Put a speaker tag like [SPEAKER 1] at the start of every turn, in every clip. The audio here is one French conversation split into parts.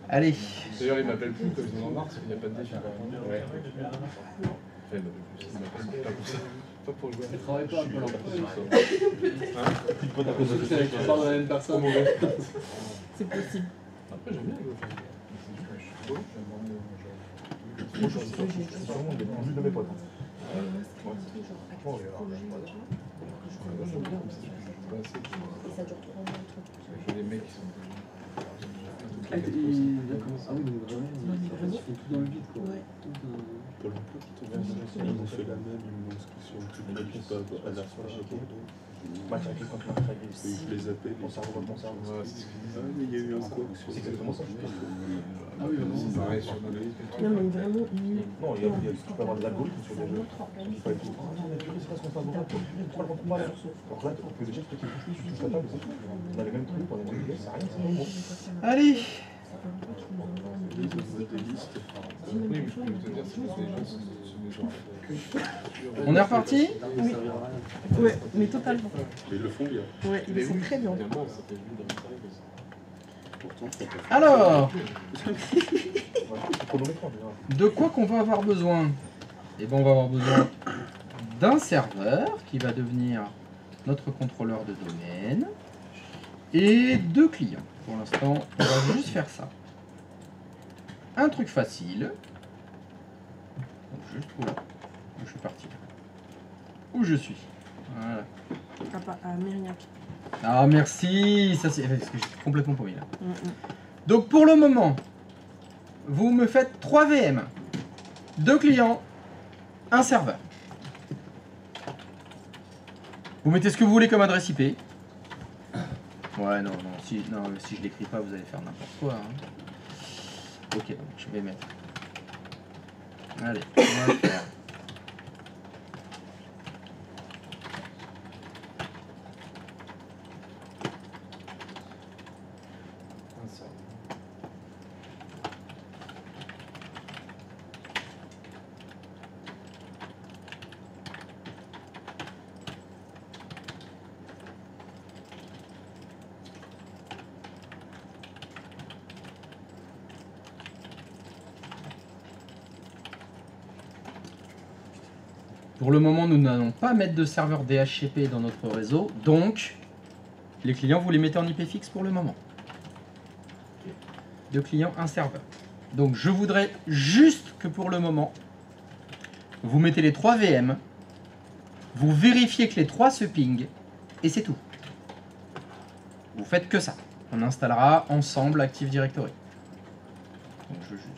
[SPEAKER 1] Allez.
[SPEAKER 2] D'ailleurs, il m'appelle plus quand ils en ont marre, parce qu'il n'y a pas de défi. Ouais. Enfin, il m'appelle pas pour ça. Pas pour jouer.
[SPEAKER 3] Il travaille pas, Pôle emploi.
[SPEAKER 2] C'est pas la même personne.
[SPEAKER 4] C'est possible.
[SPEAKER 2] Après, j'aime bien jouer. C'est juste que je suis beau.
[SPEAKER 5] C'est sûrement des bons jus de mes potes.
[SPEAKER 4] Ça dure 3 mois le truc.
[SPEAKER 2] J'ai des mecs qui sont.
[SPEAKER 3] Ah oui, donc vraiment, ils font tout dans le vide, quoi.
[SPEAKER 4] Ouais.
[SPEAKER 6] Pôle emploi qui tombe ils ont fait la même, ils m'ont inscrit sur le truc, mais pas à la fin, à Bordeaux. Je les appelle,
[SPEAKER 5] Mon cerveau, mon cerveau.
[SPEAKER 6] Ah mais il y a eu un couac sur
[SPEAKER 5] C'est exactement ça.
[SPEAKER 3] Ah oui, vraiment.
[SPEAKER 2] C'est pareil sur nos listes.
[SPEAKER 4] Non, mais vraiment,
[SPEAKER 5] Non, tu peux avoir des algorithmes sur les jeux. Il faut être tout. C'est parce qu'on se passe pourquoi le comprend pas là. Alors là, que déjà, tu touches la table, on a les mêmes trucs, on a les mêmes c'est rien, c'est pas gros.
[SPEAKER 1] Allez.
[SPEAKER 6] Ils ont des listes.
[SPEAKER 2] Oui, mais je peux te dire, c'est des gens.
[SPEAKER 1] On est reparti?
[SPEAKER 4] Oui. Ouais, mais totalement.
[SPEAKER 6] Mais ils le font bien.
[SPEAKER 4] Ouais, ils le font très bien.
[SPEAKER 2] Évidemment, ça fait juste dans le service.
[SPEAKER 6] Pourtant, ça fait.
[SPEAKER 1] Alors,
[SPEAKER 5] C'est chronométrant déjà.
[SPEAKER 1] de quoi qu'on va avoir besoin? Eh ben, on va avoir besoin d'un serveur qui va devenir notre contrôleur de domaine et 2 clients. Pour l'instant, on va juste faire ça. Un truc facile. Donc, juste où là. Où je suis parti. Où je suis. Voilà.
[SPEAKER 4] À Mérignac.
[SPEAKER 1] Ah merci, ça c'est parce que je suis complètement paumé là. Donc pour le moment, vous me faites 3 VM, 2 clients, un serveur. Vous mettez ce que vous voulez comme adresse IP. Ouais non, si je l'écris pas, vous allez faire n'importe quoi. Hein. Ok, donc je vais mettre. Allez, on va faire. Pour le moment, nous n'allons pas mettre de serveur DHCP dans notre réseau, donc les clients, vous les mettez en IP fixe pour le moment. 2 clients, un serveur. Donc je voudrais juste que pour le moment, vous mettez les 3 VM, vous vérifiez que les 3 se pingent, et c'est tout. Vous faites que ça. On installera ensemble Active Directory. Donc je juste.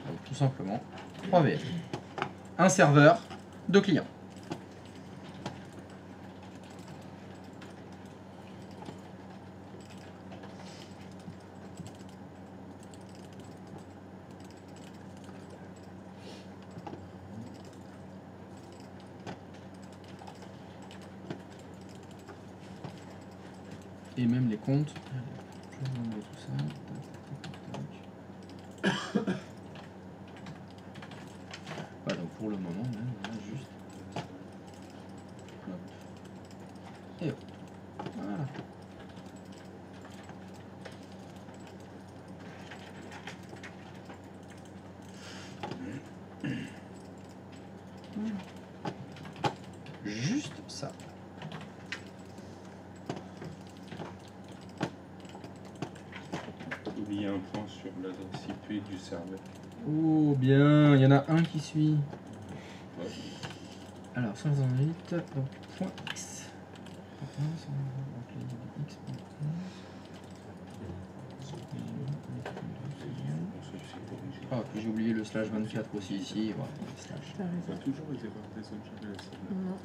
[SPEAKER 1] Donc, tout simplement, 3 VM. Un serveur, 2 clients. Et même les comptes. Je vais enlever tout ça. Voilà, donc pour le moment, même, on a juste. Hop. Et hop. Voilà. Juste ça.
[SPEAKER 6] Il y a un point sur l'adresse IP du serveur.
[SPEAKER 1] Oh bien, il y en a un qui suit.
[SPEAKER 6] Ouais.
[SPEAKER 1] Alors 128, donc point X. Ah, puis j'ai oublié le slash 24 aussi ici. Voilà, slash.
[SPEAKER 4] T'as raison.
[SPEAKER 6] Ça a toujours été porté sur le chat.
[SPEAKER 4] Non.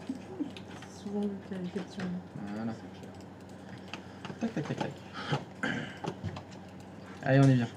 [SPEAKER 4] Souvent vu qu'il y a des questions.
[SPEAKER 1] Voilà. Tac, tac, tac, tac. Allez, on y vient.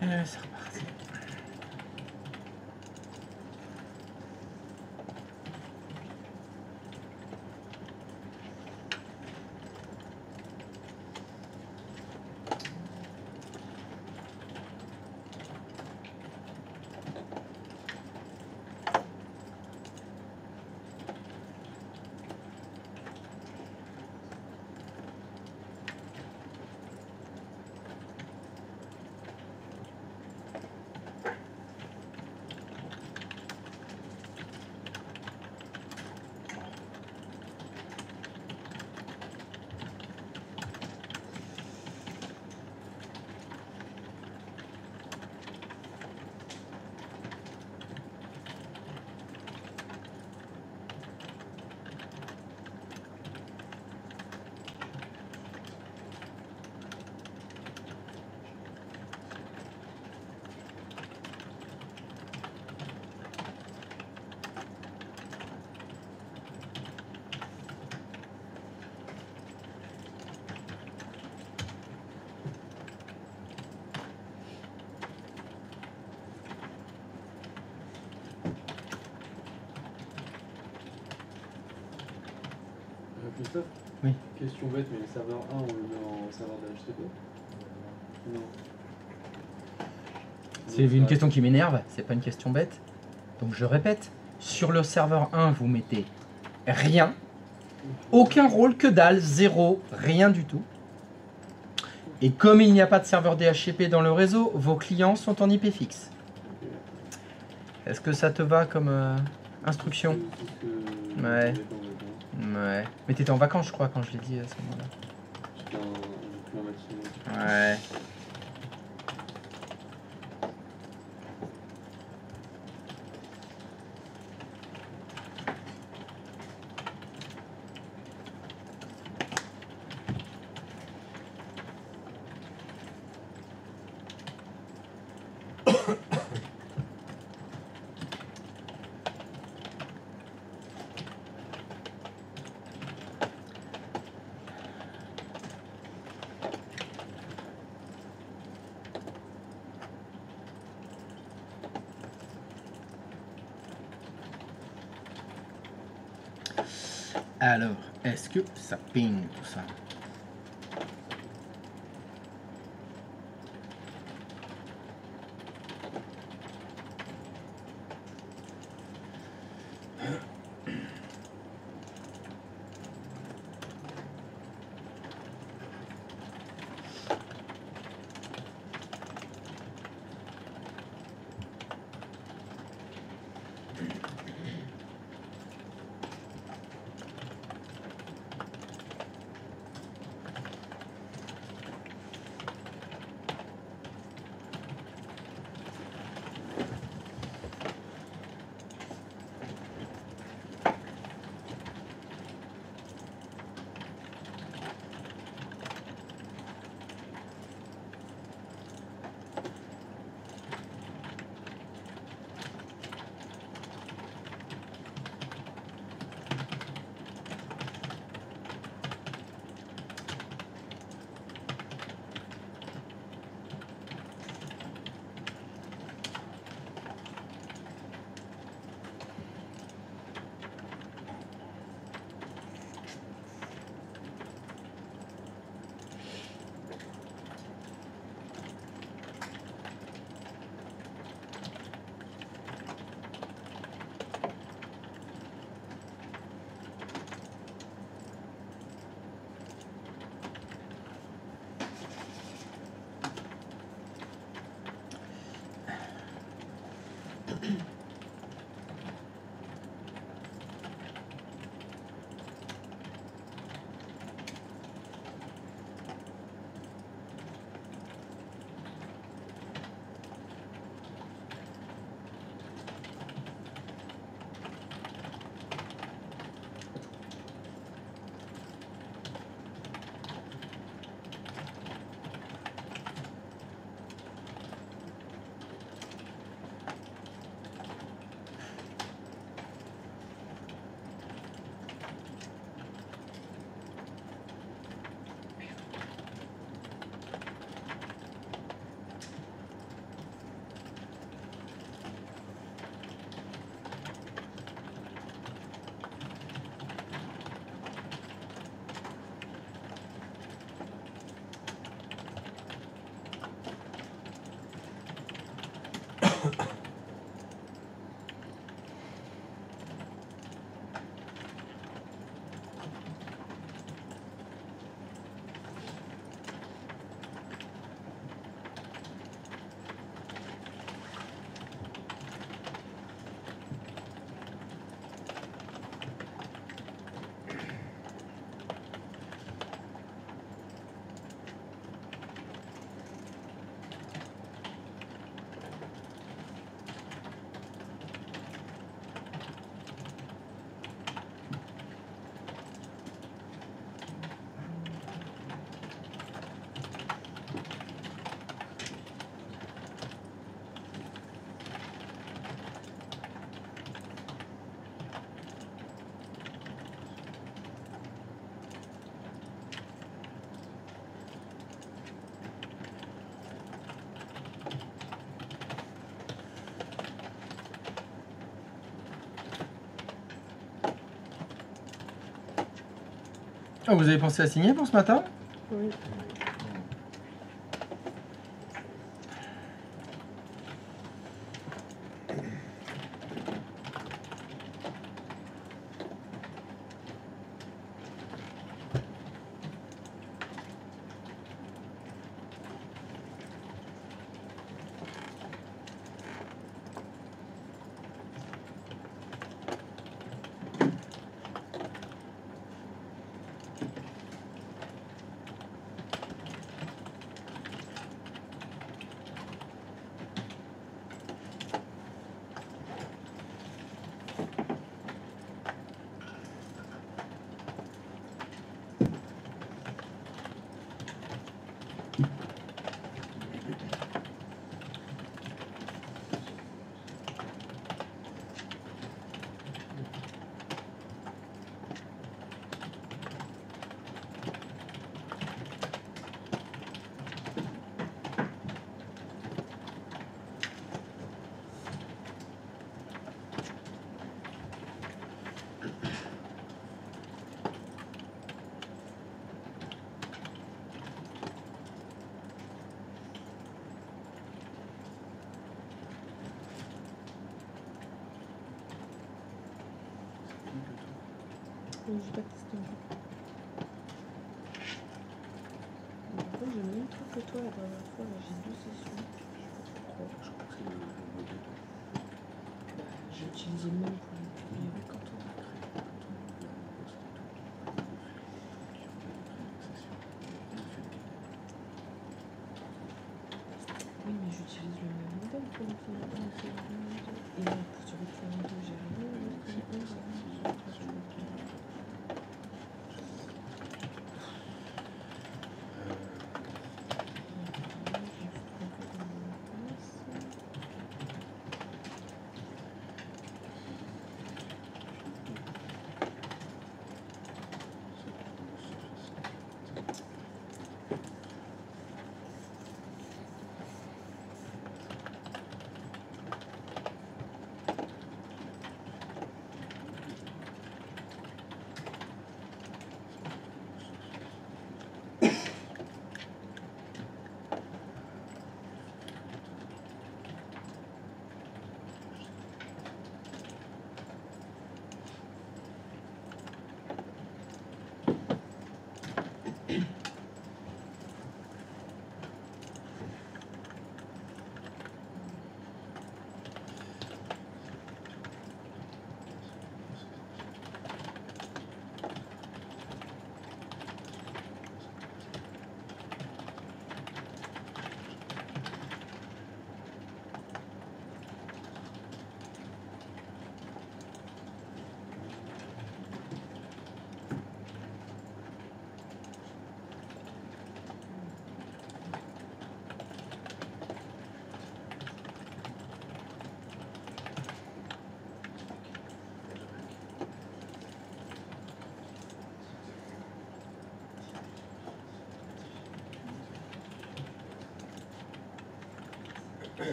[SPEAKER 1] C'est reparti.
[SPEAKER 3] Christophe?
[SPEAKER 1] Oui.
[SPEAKER 3] Question bête, mais le serveur 1, on le met en serveur d'HTTP? Non.
[SPEAKER 1] C'est une question qui m'énerve, c'est pas une question bête. Donc je répète, sur le serveur 1, vous mettez rien, aucun rôle, que dalle, zéro, rien du tout. Et comme il n'y a pas de serveur DHCP dans le réseau, vos clients sont en IP fixe. Est-ce que ça te va comme instruction? Ouais. Ouais. Mais t'étais en vacances, je crois, quand je l'ai dit à ce moment-là.
[SPEAKER 3] J'étais en matinée.
[SPEAKER 1] Ouais. Alors, est-ce que ça ping tout ça? Oh, vous avez pensé à signer pour ce matin?
[SPEAKER 4] Oui. J'ai pas testé encore. Pourquoi j'ai le même truc que toi la dernière fois, là j'ai 2 sessions.
[SPEAKER 6] Je crois que c'est le modèle.
[SPEAKER 4] J'ai utilisé le même pour les publier.
[SPEAKER 6] Quand on a créé, quand on a ouvert le poste et tout, qui ont créé l'accession, on a fait le guide.
[SPEAKER 4] Oui, mais j'utilise le même modèle pour le faire. Et là, sur le Client 2, j'ai rien.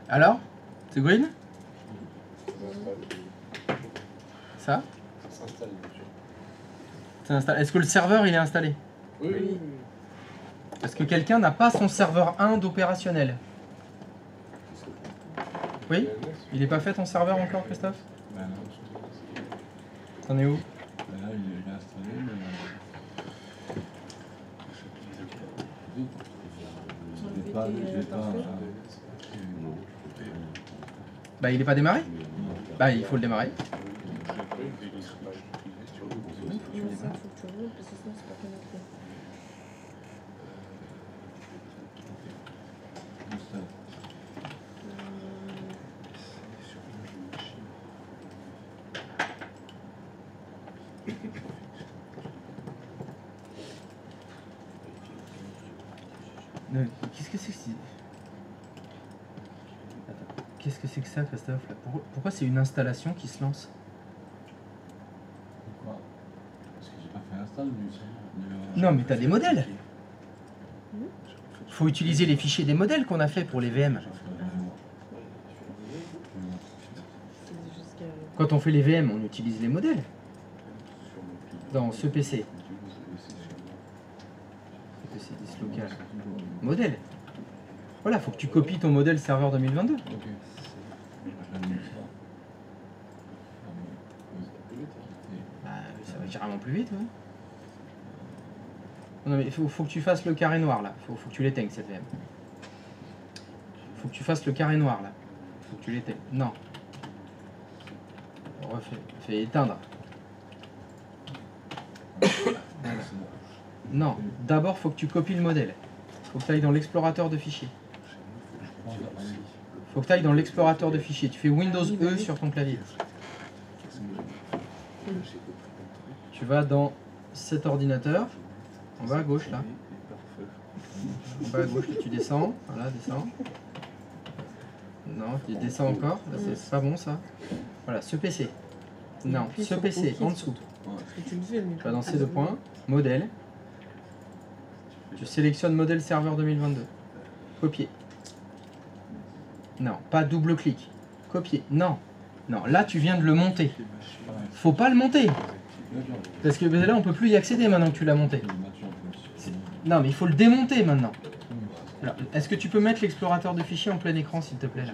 [SPEAKER 1] Alors? C'est green? Ça?
[SPEAKER 2] Ça s'installe.
[SPEAKER 1] C'est installé. Est-ce que le serveur il est installé?
[SPEAKER 2] Oui, oui, oui.
[SPEAKER 1] Est-ce que quelqu'un n'a pas son serveur 1 d'opérationnel? Oui? Il n'est pas fait ton serveur encore, Christophe?
[SPEAKER 6] Ben non.
[SPEAKER 1] T'en es où?
[SPEAKER 6] Ben là, il est installé, mais... Je l'ai pas...
[SPEAKER 1] Bah il est pas démarré? Bah il faut le démarrer.
[SPEAKER 4] Ça, faut que tu remontes parce que sinon c'est pas connecté.
[SPEAKER 1] Qu'est-ce que c'est que c'est? Attends, qu'est-ce que c'est que ça, Christophe là? Pourquoi c'est une installation qui se lance?
[SPEAKER 6] Pourquoi? Parce que j'ai pas fait install
[SPEAKER 1] Non mais t'as des modèles. Faut utiliser les fichiers des modèles qu'on a fait pour les VM.
[SPEAKER 4] C'est jusqu'à...
[SPEAKER 1] Quand on fait les VM, on utilise les modèles. Dans ce PC. PC disk local. Modèle. Voilà, faut que tu copies ton modèle serveur 2022.
[SPEAKER 6] Ok.
[SPEAKER 1] Bah, ça va carrément plus vite, ouais. Non mais faut que tu fasses le carré noir là. Faut que tu l'éteignes cette VM. Faut que tu fasses le carré noir là. Faut que tu l'éteignes. Non. Refais. Fais éteindre. Non. D'abord faut que tu copies le modèle. Faut que tu ailles dans l'explorateur de fichiers. Faut que tu ailles dans l'explorateur de fichiers. Tu fais Windows E sur ton clavier. Tu vas dans cet ordinateur. En bas à gauche là. En bas à gauche, là, tu descends. Voilà, descends. Non, tu descends encore. Là, c'est pas bon ça. Voilà, ce PC. Non, ce PC, en dessous.
[SPEAKER 4] Parce que tu le fais, mais...
[SPEAKER 1] Tu vas dans ces deux points. Modèle. Tu sélectionnes modèle serveur 2022. Copier. Non, pas double clic. Copier. Non. Non, là tu viens de le monter. Faut pas le monter. Parce que là on peut plus y accéder maintenant que tu l'as monté. Non mais il faut le démonter maintenant. Alors, est-ce que tu peux mettre l'explorateur de fichiers en plein écran s'il te plaît là?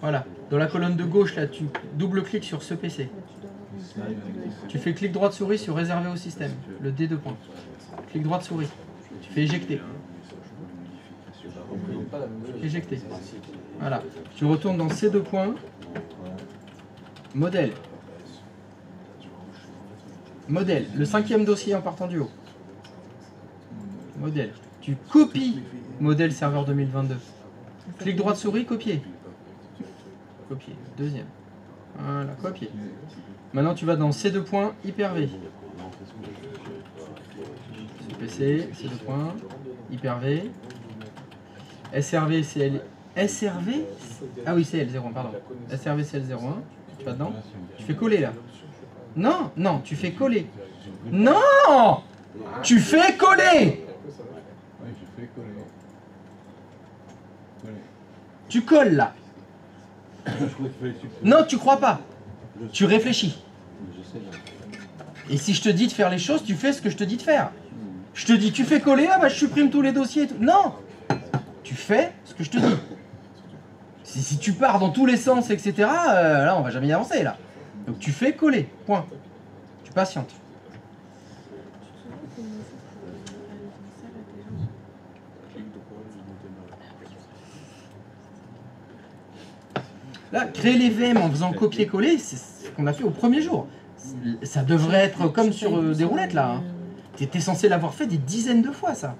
[SPEAKER 1] Voilà, dans la colonne de gauche là, tu double-cliques sur ce PC. Tu fais clic droit de souris sur réserver au système, le D2 points. Clic droit de souris. Tu fais éjecter. Éjecter. Voilà. Tu retournes dans ces deux points. Modèle. Modèle. Le 5e dossier en partant du haut. Modèle. Tu copies modèle serveur 2022. Clic droit de souris, copier. Copier. Deuxième. Voilà, copier. Maintenant tu vas dans ces deux points, Hyper-V. PC, ces deux points, Hyper-V. SRV, CL. SRV? Ah oui, CL01, pardon. SRV, CL01. Tu vas dedans. Tu fais coller là. Non, non, tu fais coller. Non! Tu fais coller!
[SPEAKER 6] Oui, je fais coller.
[SPEAKER 1] Tu colles là. Non, tu crois pas. Tu réfléchis. Et si je te dis de faire les choses, tu fais ce que je te dis de faire. Je te dis, tu fais coller là, bah je supprime tous les dossiers et tout. Non! Tu fais ce que je te dis. Si tu pars dans tous les sens, etc., là, on va jamais y avancer, là. Donc tu fais coller, point. Tu patientes. Là, créer les VM en faisant copier-coller, c'est ce qu'on a fait au premier jour. Ça devrait être comme sur des roulettes, là. Hein. T'étais censé l'avoir fait des dizaines de fois, ça.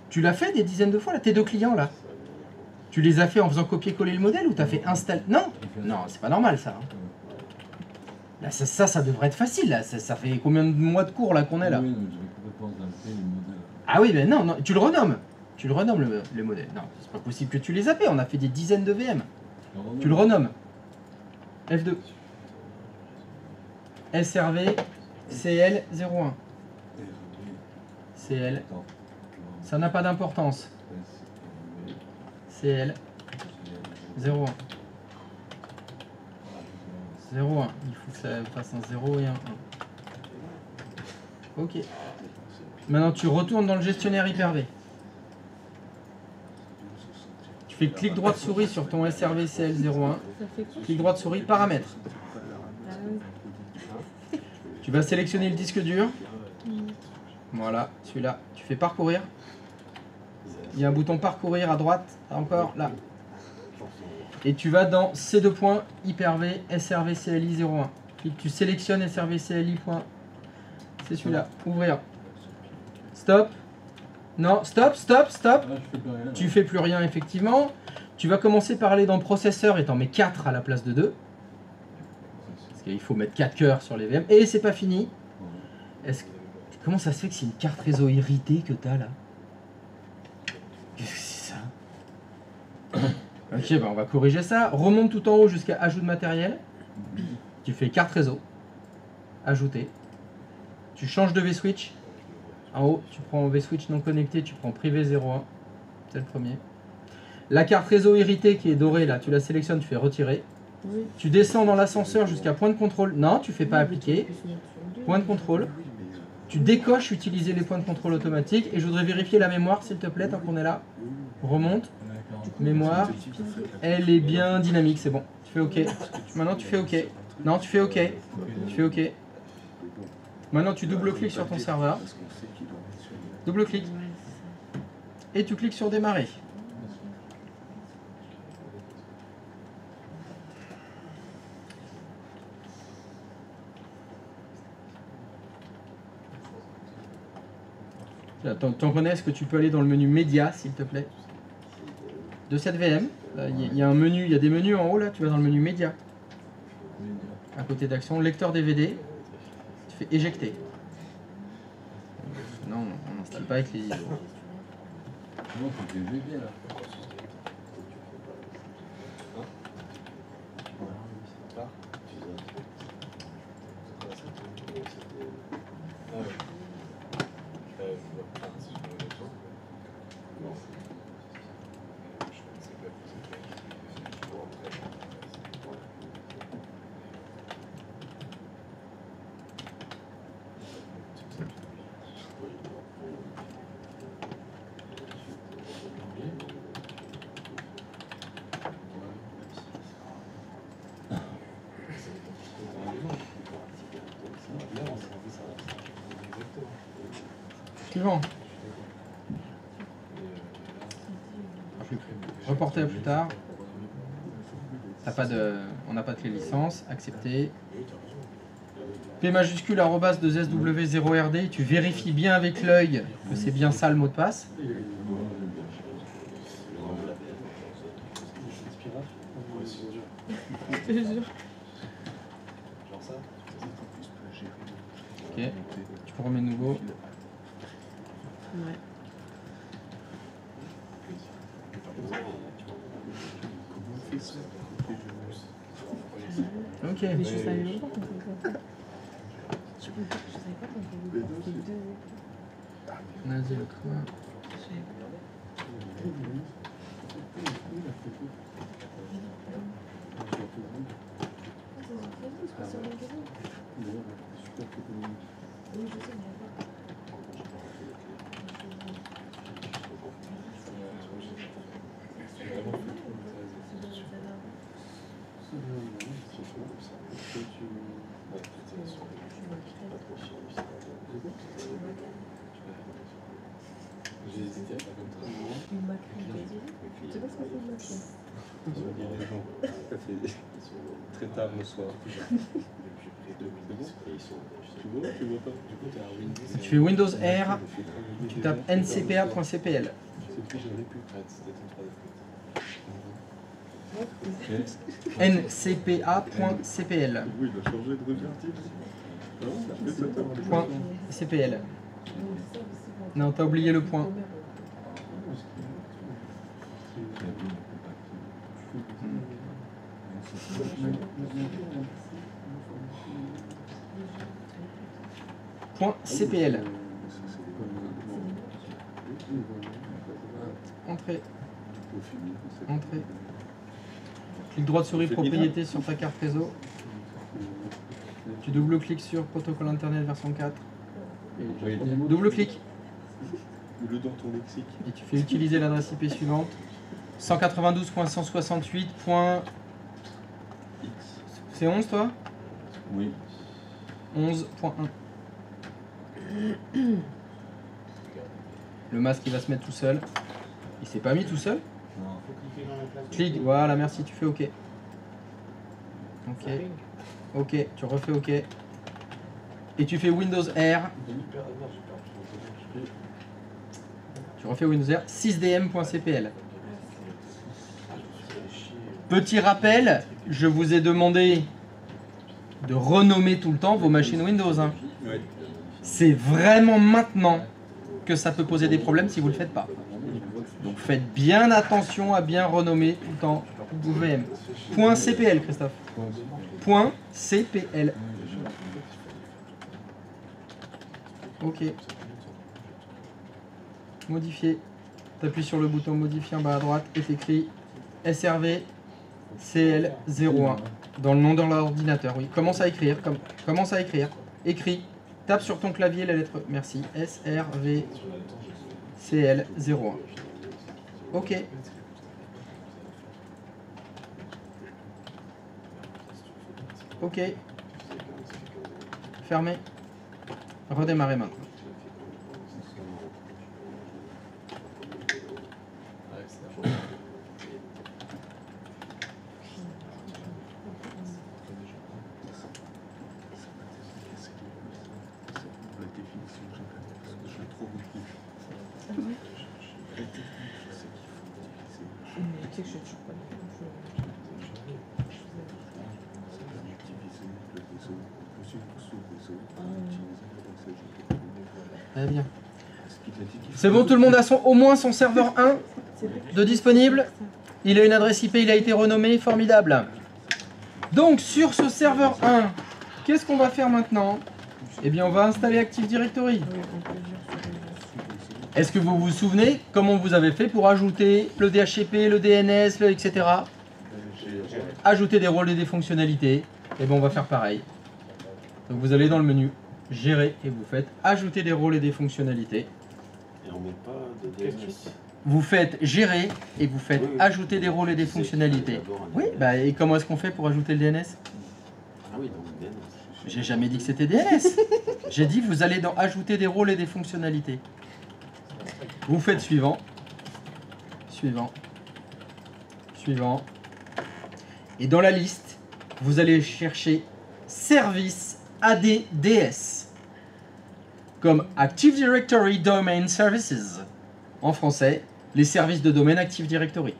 [SPEAKER 1] Tu l'as fait des dizaines de fois, là, tes deux clients, là. Tu les as fait en faisant copier-coller le modèle ou t'as fait installer? Non, non, c'est pas normal, ça. Hein. Là, ça devrait être facile, là. Ça fait combien de mois de cours, là, qu'on est, là?
[SPEAKER 6] Oui, mais je vais complètement zapper les modèles.
[SPEAKER 1] Ah oui, mais non, non, tu le renommes. Tu le renommes, le modèle. Non, c'est pas possible que tu les zappes. On a fait des dizaines de VM. Tu le renommes. F2. SRV CL01. CL. Ça n'a pas d'importance. CL 0,1. 0,1. Il faut que ça fasse un 0 et un 1. Ok. Maintenant, tu retournes dans le gestionnaire Hyper-V. Tu fais clic droit de souris sur ton SRV CL01.
[SPEAKER 4] Ça fait quoi?
[SPEAKER 1] Clic droit de souris, paramètres.
[SPEAKER 4] Ah oui.
[SPEAKER 1] Tu vas sélectionner le disque dur. Voilà, celui-là. Tu fais parcourir. Il y a un bouton parcourir à droite, encore là. Et tu vas dans ces deux points, Hyper-V, SRV CLI 01. Tu sélectionnes SRV CLI. C'est celui-là. Ouvrir. Stop. Non, stop, stop, stop.
[SPEAKER 3] Ah, je fais plus rien.
[SPEAKER 1] Tu fais plus rien, effectivement. Tu vas commencer par aller dans le processeur et t'en mets 4 à la place de 2. Parce qu'il faut mettre 4 cœurs sur les VM. Et c'est pas fini. Comment ça se fait que c'est une carte réseau irritée que t'as là? Qu'est-ce que c'est ça? Ok, bah on va corriger ça. Remonte tout en haut jusqu'à ajout de matériel. Tu fais carte réseau. Ajouter. Tu changes de vSwitch. En haut, tu prends vSwitch non connecté, tu prends privé 01. C'est le premier. La carte réseau irritée qui est dorée là, tu la sélectionnes, tu fais retirer.
[SPEAKER 4] Oui.
[SPEAKER 1] Tu descends dans l'ascenseur jusqu'à point de contrôle. Non, tu fais pas appliquer. Point de contrôle. Tu décoches utiliser les points de contrôle automatiques. Et je voudrais vérifier la mémoire, s'il te plaît, tant qu'on est là. Remonte. Mémoire. Elle est bien dynamique, c'est bon. Tu fais OK. Maintenant, tu fais OK. Non, tu fais OK. Tu fais OK. Maintenant, tu double-cliques sur ton serveur. Double-clic. Et tu cliques sur démarrer. T'en connais, est-ce que tu peux aller dans le menu média, s'il te plaît? De cette VM, il y a un menu, il y a des menus en haut là, tu vas dans le menu média. À côté d'action, lecteur DVD, tu fais éjecter. Non, on n'installe pas avec les ISO.
[SPEAKER 3] Non, c'est des VV là.
[SPEAKER 1] Suivant. Reporter à plus tard. On n'a pas de clé licence. Accepter. P majuscule arrobas de SW0RD. Tu vérifies bien avec l'œil que c'est bien ça le mot de passe.
[SPEAKER 4] Je te jure.
[SPEAKER 1] Ok. Tu peux remettre nouveau.
[SPEAKER 4] Ouais.
[SPEAKER 1] Ok.
[SPEAKER 4] Mais je savais même pas qu'on pouvait faire ça. Je savais pas qu'on pouvait faire les deux.
[SPEAKER 1] Vas-y, le train.
[SPEAKER 4] Je savais pas. Oui, je sais, mais une macrée. Tu sais pas ce que c'est une macrée?
[SPEAKER 5] Ça fait très tard le soir. Tu vois pas?
[SPEAKER 1] Tu fais Windows R. Tu tapes ncpa.cpl. ncpa.cpl.
[SPEAKER 5] Oui, il a changé de revertir.
[SPEAKER 1] Point CPL. Non, t'as oublié le point. Point CPL. Entrée. Entrée. Clic droit de souris propriété sur ta carte réseau. Tu double-cliques sur protocole internet version 4. Double-clic.
[SPEAKER 6] Le dans ton lexique.
[SPEAKER 1] Et tu fais utiliser l'adresse IP suivante. 192.168. C'est 11 toi?
[SPEAKER 6] Oui.
[SPEAKER 1] 11.1. Le masque il va se mettre tout seul. Il s'est pas mis tout seul?
[SPEAKER 6] Non.
[SPEAKER 1] Clique, voilà, merci, tu fais OK. OK. OK, tu refais OK. Et tu fais Windows R. Tu refais Windows R 6dm.cpl. Petit rappel, je vous ai demandé de renommer tout le temps vos machines Windows. Hein.
[SPEAKER 6] Ouais.
[SPEAKER 1] C'est vraiment maintenant que ça peut poser des problèmes si vous ne le faites pas. Donc faites bien attention à bien renommer tout le temps vos VM. .cpl, Christophe. .cpl. OK. Modifier. Tu appuies sur le bouton modifier en bas à droite et t'écris SRV CL01 dans le nom de l'ordinateur. Oui. Commence à écrire. Commence à écrire. Écris. Tape sur ton clavier la lettre. Merci. SRV CL01. OK. OK. Fermez. Redémarrer maintenant.
[SPEAKER 6] La définition que j'ai faite, parce que je l'ai trop compris.
[SPEAKER 4] Mais tu sais que je suis toujours pas
[SPEAKER 1] Très bien. C'est bon, tout le monde a au moins son serveur 1 de disponible. Il a une adresse IP, il a été renommé, formidable. Donc sur ce serveur 1, qu'est-ce qu'on va faire maintenant? Eh bien on va installer Active Directory. Est-ce que vous vous souvenez comment vous avez fait pour ajouter le DHCP, le DNS, etc. Ajouter des rôles et des fonctionnalités. Eh bien on va faire pareil. Donc vous allez dans le menu Gérer et vous faites Ajouter des rôles et des fonctionnalités.
[SPEAKER 6] Et on met pas de DNS.
[SPEAKER 1] Vous faites Gérer et vous faites
[SPEAKER 6] Oui, oui.
[SPEAKER 1] Ajouter des rôles et des fonctionnalités. Oui, bah et comment est-ce qu'on fait pour ajouter le DNS?
[SPEAKER 6] Ah oui, donc DNS.
[SPEAKER 1] J'ai jamais dit que c'était DNS. J'ai dit vous allez dans Ajouter des rôles et des fonctionnalités. Vous faites suivant. Suivant. Suivant. Et dans la liste, vous allez chercher Service ADDS. Comme Active Directory Domain Services. En français, les services de domaine Active Directory.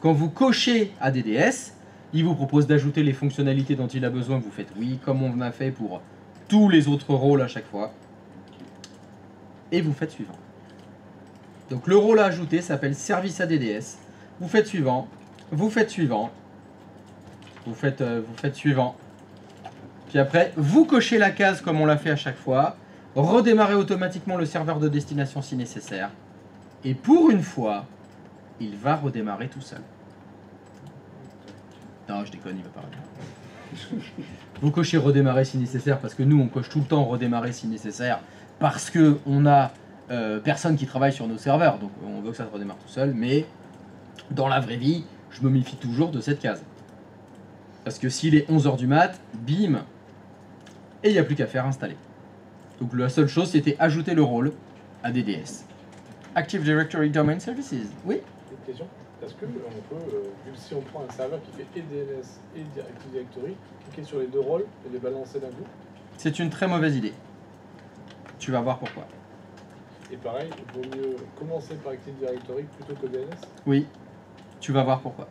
[SPEAKER 1] Quand vous cochez ADDS, il vous propose d'ajouter les fonctionnalités dont il a besoin. Vous faites oui, comme on a fait pour tous les autres rôles à chaque fois. Et vous faites suivant. Donc le rôle à ajouter s'appelle Service ADDS. Vous faites suivant. Vous faites suivant. Vous faites suivant. Puis après, vous cochez la case comme on l'a fait à chaque fois. Redémarrez automatiquement le serveur de destination si nécessaire. Et pour une fois, il va redémarrer tout seul. Non, je déconne, il va pas redémarrer. Vous cochez redémarrer si nécessaire parce que nous, on coche tout le temps redémarrer si nécessaire parce que on a personne qui travaille sur nos serveurs. Donc on veut que ça se redémarre tout seul. Mais dans la vraie vie, je me méfie toujours de cette case. Parce que s'il est 11 h du mat, bim, et il n'y a plus qu'à faire installer. Donc la seule chose, c'était ajouter le rôle ADDS. Active Directory Domain Services. Oui.
[SPEAKER 2] Une question. Est-ce que on peut, vu que si on prend un serveur qui fait et DNS et Active Directory, cliquer sur les deux rôles et les balancer d'un coup?
[SPEAKER 1] C'est une très mauvaise idée. Tu vas voir pourquoi.
[SPEAKER 2] Et pareil, il vaut mieux commencer par Active Directory plutôt que DNS?
[SPEAKER 1] Oui, tu vas voir pourquoi.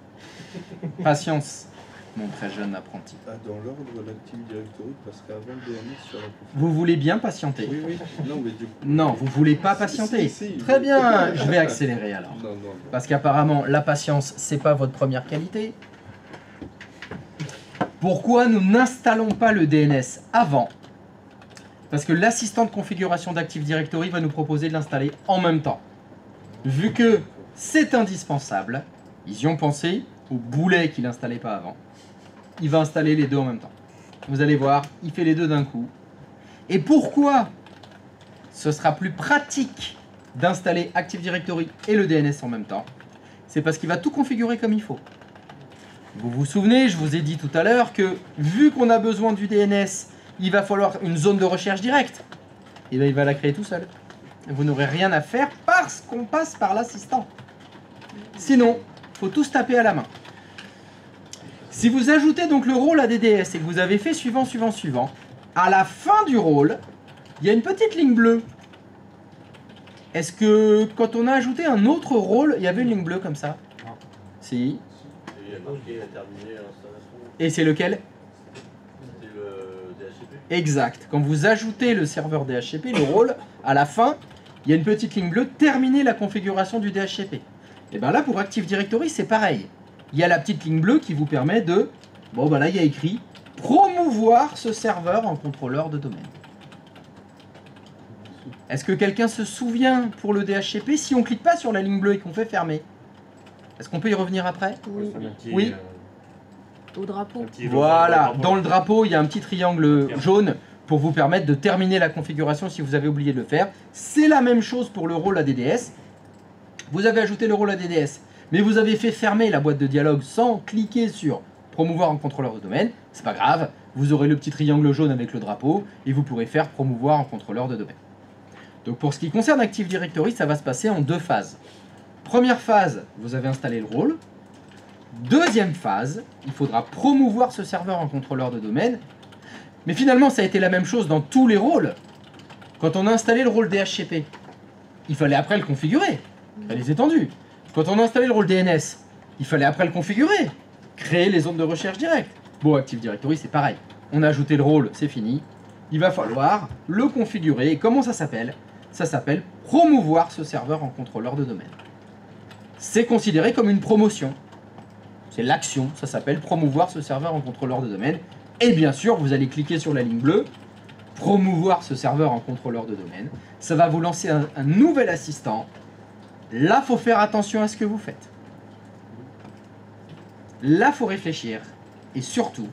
[SPEAKER 1] Patience, mon très jeune apprenti.
[SPEAKER 6] Ah, dans l'ordre, l'Active Directory passerait avant le DNS sur la config.
[SPEAKER 1] Vous voulez bien patienter?
[SPEAKER 6] Oui, oui. Non, mais du coup.
[SPEAKER 1] Non, vous voulez pas patienter.
[SPEAKER 6] Si, si,
[SPEAKER 1] Très
[SPEAKER 6] oui.
[SPEAKER 1] bien, je vais accélérer alors.
[SPEAKER 6] Non, non.
[SPEAKER 1] Parce qu'apparemment, la patience, c'est pas votre première qualité. Pourquoi nous n'installons pas le DNS avant? Parce que l'assistant de configuration d'Active Directory va nous proposer de l'installer en même temps. Vu que c'est indispensable, Ils y ont pensé au boulet qu'il n'installait pas avant. Il va installer les deux en même temps. Vous allez voir, il fait les deux d'un coup. Et pourquoi ce sera plus pratique d'installer Active Directory et le DNS en même temps? C'est parce qu'il va tout configurer comme il faut. Vous vous souvenez, je vous ai dit tout à l'heure que vu qu'on a besoin du DNS, il va falloir une zone de recherche directe. Et bien il va la créer tout seul. Vous n'aurez rien à faire parce qu'on passe par l'assistant. Sinon, il faut tout se taper à la main. Si vous ajoutez donc le rôle à DDS et que vous avez fait suivant, à la fin du rôle, il y a une petite ligne bleue. Est-ce que quand on a ajouté un autre rôle, il y avait une ligne bleue comme ça?
[SPEAKER 6] Non.
[SPEAKER 1] Si.
[SPEAKER 7] Il y a marqué terminé l'installation.
[SPEAKER 1] Et c'est lequel?
[SPEAKER 7] C'était le DHCP.
[SPEAKER 1] Exact. Quand vous ajoutez le serveur DHCP, le rôle, à la fin, il y a une petite ligne bleue, terminer la configuration du DHCP. Et bien là, pour Active Directory, c'est pareil. Il y a la petite ligne bleue qui vous permet de... Bon, ben là, il y a écrit promouvoir ce serveur en contrôleur de domaine. Est-ce que quelqu'un se souvient pour le DHCP, si on ne clique pas sur la ligne bleue et qu'on fait fermer, est-ce qu'on peut y revenir après?
[SPEAKER 4] Oui.
[SPEAKER 1] Oui.
[SPEAKER 4] Au drapeau.
[SPEAKER 1] Voilà, dans le drapeau, il y a un petit triangle jaune pour vous permettre de terminer la configuration si vous avez oublié de le faire. C'est la même chose pour le rôle ADDS. Vous avez ajouté le rôle ADDS, mais vous avez fait fermer la boîte de dialogue sans cliquer sur promouvoir en contrôleur de domaine. C'est pas grave, vous aurez le petit triangle jaune avec le drapeau et vous pourrez faire promouvoir en contrôleur de domaine. Donc pour ce qui concerne Active Directory, ça va se passer en deux phases. Première phase, vous avez installé le rôle. Deuxième phase, il faudra promouvoir ce serveur en contrôleur de domaine. Mais finalement, ça a été la même chose dans tous les rôles. Quand on a installé le rôle DHCP, il fallait après le configurer. Il fallait les étendues. Quand on a installé le rôle DNS, il fallait après le configurer. Créer les zones de recherche directe. Bon, Active Directory, c'est pareil. On a ajouté le rôle, c'est fini. Il va falloir le configurer. Et comment ça s'appelle? Ça s'appelle promouvoir ce serveur en contrôleur de domaine. C'est considéré comme une promotion. C'est l'action, ça s'appelle promouvoir ce serveur en contrôleur de domaine. Et bien sûr, vous allez cliquer sur la ligne bleue, promouvoir ce serveur en contrôleur de domaine. Ça va vous lancer un nouvel assistant. Là, il faut faire attention à ce que vous faites. Là, il faut réfléchir. Et surtout,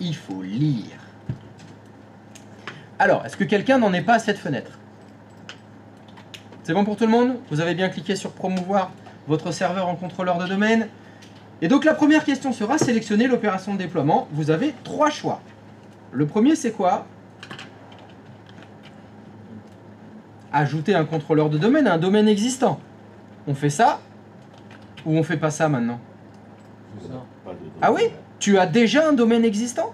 [SPEAKER 1] il faut lire. Alors, est-ce que quelqu'un n'en est pas à cette fenêtre? C'est bon pour tout le monde? Vous avez bien cliqué sur promouvoir votre serveur en contrôleur de domaine. Et donc la première question sera sélectionner l'opération de déploiement. Vous avez trois choix. Le premier, c'est quoi? Ajouter un contrôleur de domaine à un domaine existant. On fait ça ou on fait pas ça maintenant? Ah oui? Tu as déjà un domaine existant?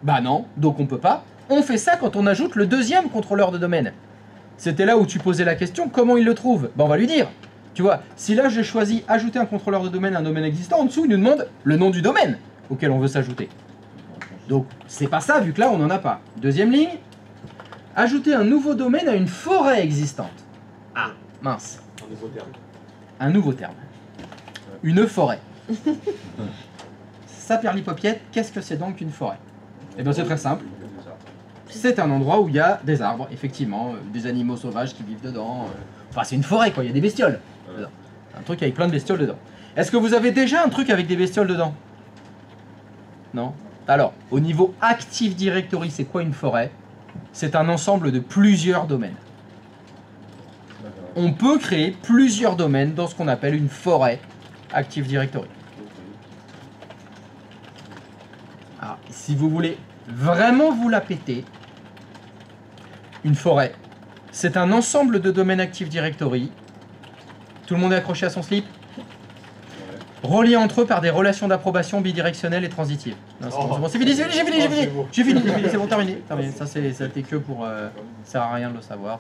[SPEAKER 1] Bah non, donc on peut pas. On fait ça quand on ajoute le deuxième contrôleur de domaine. C'était là où tu posais la question, comment il le trouve? Bah on va lui dire. Tu vois, si là j'ai choisi ajouter un contrôleur de domaine à un domaine existant, en dessous il nous demande le nom du domaine auquel on veut s'ajouter. Donc c'est pas ça vu que là on n'en a pas. Deuxième ligne, ajouter un nouveau domaine à une forêt existante. Ah, mince.
[SPEAKER 5] Un nouveau terme.
[SPEAKER 1] Un nouveau terme. Une forêt. Ça, Perlipopiette, qu'est-ce que c'est donc une forêt? Eh bien c'est très simple. C'est un endroit où il y a des arbres, effectivement, des animaux sauvages qui vivent dedans. Enfin, c'est une forêt, quoi, il y a des bestioles dedans. Un truc avec plein de bestioles dedans. Est-ce que vous avez déjà un truc avec des bestioles dedans? Non? Alors, au niveau Active Directory, c'est quoi une forêt? C'est un ensemble de plusieurs domaines. On peut créer plusieurs domaines dans ce qu'on appelle une forêt Active Directory. Alors, si vous voulez vraiment vous la péter, une forêt, c'est un ensemble de domaines Active Directory. Tout le monde est accroché à son slip? Reliés entre eux par des relations d'approbation bidirectionnelles et transitives. Non, c'est bon, c'est fini, j'ai fini, c'est bon, terminé. Ça, c'était que pour... ça sert à rien de le savoir.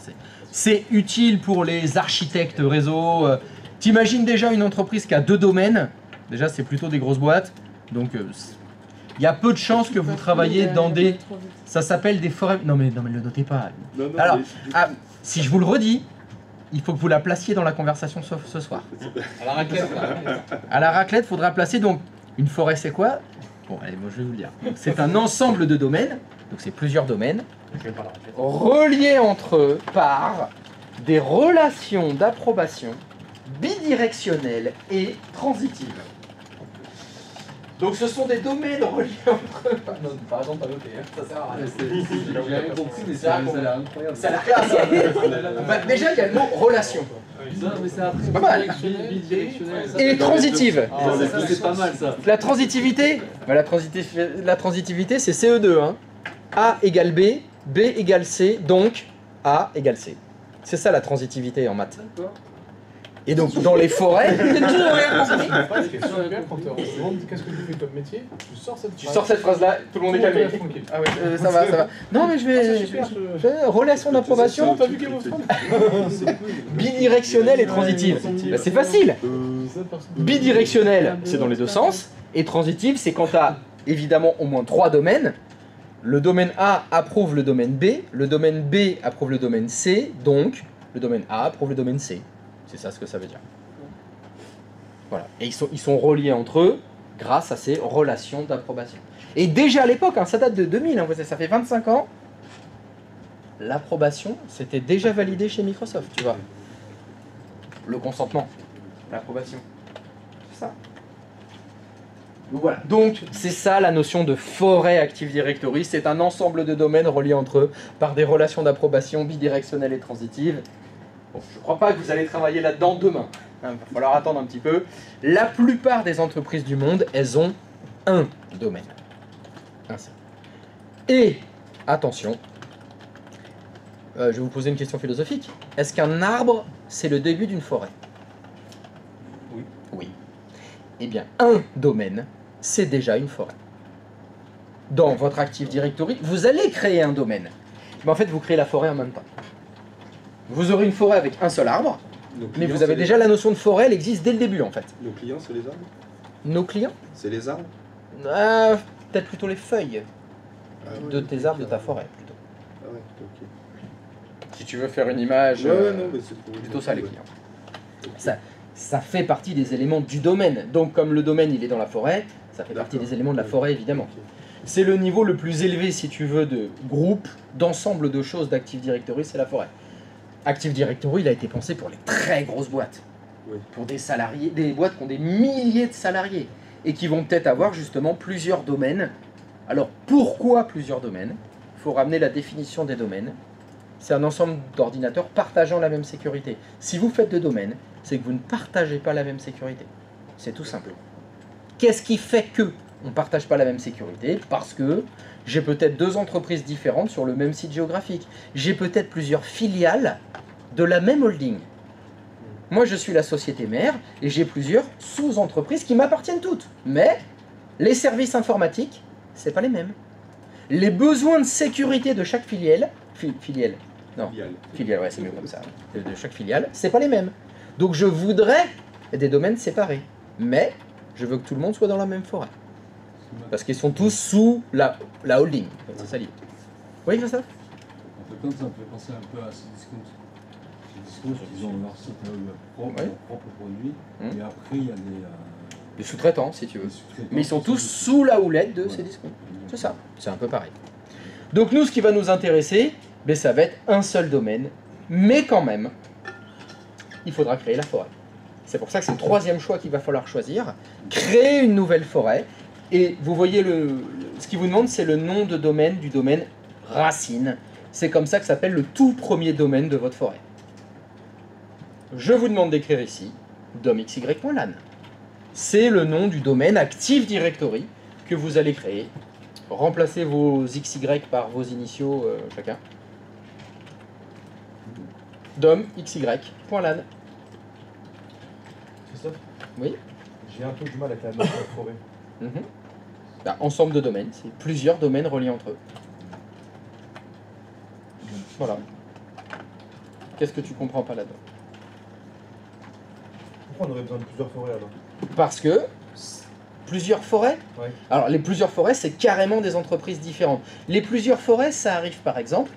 [SPEAKER 1] C'est utile pour les architectes réseau. T'imagines déjà une entreprise qui a deux domaines. Déjà, c'est plutôt des grosses boîtes. Donc, il y a peu de chances que vous travaillez dans des... Ça s'appelle des forêts... Non mais ne le notez pas.
[SPEAKER 5] Non,
[SPEAKER 1] Alors, si je vous le redis, il faut que vous la placiez dans la conversation ce soir.
[SPEAKER 2] À la raclette, là.
[SPEAKER 1] À la raclette, il faudra placer donc... Une forêt, c'est quoi? Bon, allez, moi je vais vous le dire. C'est un ensemble de domaines, donc c'est plusieurs domaines, reliés entre eux par des relations d'approbation bidirectionnelle et transitive. Donc ce sont des domaines reliés entre eux. Non, par exemple, pas noté, hein. Ça sert à rien.
[SPEAKER 3] J'ai rien compris, mais
[SPEAKER 1] Ça a
[SPEAKER 3] l'air incroyable.
[SPEAKER 1] Ça a l'air classe. Bah, déjà, il y a le mot relation.
[SPEAKER 3] Ça, mais c'est après
[SPEAKER 1] pas mal.
[SPEAKER 3] bidirectionnel.
[SPEAKER 1] Et transitive.
[SPEAKER 3] Ça, c'est pas mal ça.
[SPEAKER 1] La transitivité, bah, la transitivité c'est CE2. Hein. A égale B, B égale C, donc A égale C. C'est ça la transitivité en maths. Et donc dans les forêts,
[SPEAKER 4] J'ai toujours rien compris.
[SPEAKER 2] Ce qui est super quand on se demande qu'est-ce que tu fais comme métier,
[SPEAKER 1] tu sors cette phrase-là, tout le monde est calmé.
[SPEAKER 2] Tranquille.
[SPEAKER 1] Ah ouais, ça va, ça va. Non mais je vais... relation d'approbation,
[SPEAKER 2] T'as vu Game of Thrones
[SPEAKER 1] bidirectionnelle et transitive. Bah, c'est facile. Bidirectionnelle, c'est dans les deux sens. Et transitive, c'est quand tu as évidemment au moins 3 domaines. Le domaine A approuve le domaine B, le domaine B approuve le domaine C, donc le domaine A approuve le domaine C. C'est ça ce que ça veut dire. Voilà. Et ils sont reliés entre eux grâce à ces relations d'approbation. Et déjà à l'époque, hein, ça date de 2000, hein, ça fait 25 ans, l'approbation, c'était déjà validé chez Microsoft, tu vois. Le consentement, l'approbation. C'est ça. Donc voilà. Donc c'est ça la notion de forêt Active Directory, c'est un ensemble de domaines reliés entre eux par des relations d'approbation bidirectionnelles et transitives. Bon, je ne crois pas que vous allez travailler là-dedans demain. Il va falloir attendre un petit peu. La plupart des entreprises du monde, elles ont un domaine. Un seul. Et, attention, je vais vous poser une question philosophique. Est-ce qu'un arbre, c'est le début d'une forêt?
[SPEAKER 3] Oui.
[SPEAKER 1] Oui. Eh bien, un domaine, c'est déjà une forêt. Dans votre Active Directory, vous allez créer un domaine. Mais en fait, vous créez la forêt en même temps. Vous aurez une forêt avec un seul arbre, mais vous avez déjà la notion de forêt, elle existe dès le début en fait.
[SPEAKER 6] Nos clients, c'est les arbres?
[SPEAKER 1] Nos clients?
[SPEAKER 6] C'est les arbres?
[SPEAKER 1] Peut-être plutôt les feuilles de tes arbres, de ta forêt plutôt.
[SPEAKER 6] Ah ouais, ok.
[SPEAKER 1] Si tu veux faire une image,
[SPEAKER 6] Non, mais c'est pour...
[SPEAKER 1] plutôt ça les clients. Ça fait partie des éléments du domaine. Donc comme le domaine il est dans la forêt, ça fait partie des éléments de la forêt évidemment. C'est le niveau le plus élevé si tu veux de groupe, d'ensemble de choses d'Active Directory, c'est la forêt. Active Directory, il a été pensé pour les très grosses boîtes.
[SPEAKER 6] Oui.
[SPEAKER 1] Pour des salariés, des boîtes qui ont des milliers de salariés et qui vont peut-être avoir justement plusieurs domaines. Alors pourquoi plusieurs domaines? Il faut ramener la définition des domaines. C'est un ensemble d'ordinateurs partageant la même sécurité. Si vous faites 2 domaines, c'est que vous ne partagez pas la même sécurité. C'est tout simple. Qu'est-ce qui fait que on ne partage pas la même sécurité? Parce que j'ai peut-être 2 entreprises différentes sur le même site géographique. J'ai peut-être plusieurs filiales de la même holding. Moi, je suis la société mère et j'ai plusieurs sous-entreprises qui m'appartiennent toutes. Mais les services informatiques, c'est pas les mêmes. Les besoins de sécurité de chaque filiale, filiale, ouais, c'est mieux comme ça. De chaque filiale, c'est pas les mêmes. Donc, je voudrais des domaines séparés, mais je veux que tout le monde soit dans la même forêt. Parce qu'ils sont tous sous la holding. C'est ça l'idée. Oui, Christophe?
[SPEAKER 3] En fait, comme ça me fait penser un peu à Cdiscount. Cdiscount, ils ont leur site propre,
[SPEAKER 1] Ouais.
[SPEAKER 3] leur propre produit. Et après, il y a
[SPEAKER 1] Des sous-traitants, si tu veux.
[SPEAKER 3] des sous-traitants.
[SPEAKER 1] Mais ils sont tous sous la houlette de Cdiscount. C'est ça. C'est un peu pareil. Donc nous, ce qui va nous intéresser, ben, ça va être un seul domaine. Mais quand même, il faudra créer la forêt. C'est pour ça que c'est le 3e choix qu'il va falloir choisir. Créer une nouvelle forêt. Et vous voyez, ce qu'il vous demande, c'est le nom de domaine du domaine racine. C'est comme ça que s'appelle le tout premier domaine de votre forêt. Je vous demande d'écrire ici domxy.lan. C'est le nom du domaine Active Directory que vous allez créer. Remplacez vos XY par vos initiaux chacun. domxy.lan.
[SPEAKER 5] Christophe?
[SPEAKER 1] Oui.
[SPEAKER 5] J'ai un peu du mal avec la notion de forêt.
[SPEAKER 1] Bah, ensemble de domaines, c'est plusieurs domaines reliés entre eux. Voilà. Qu'est-ce que tu comprends pas là-dedans?
[SPEAKER 5] Pourquoi on aurait besoin de plusieurs forêts alors?
[SPEAKER 1] Parce que plusieurs forêts.
[SPEAKER 5] Ouais.
[SPEAKER 1] Alors les plusieurs forêts, c'est carrément des entreprises différentes. Les plusieurs forêts, ça arrive par exemple,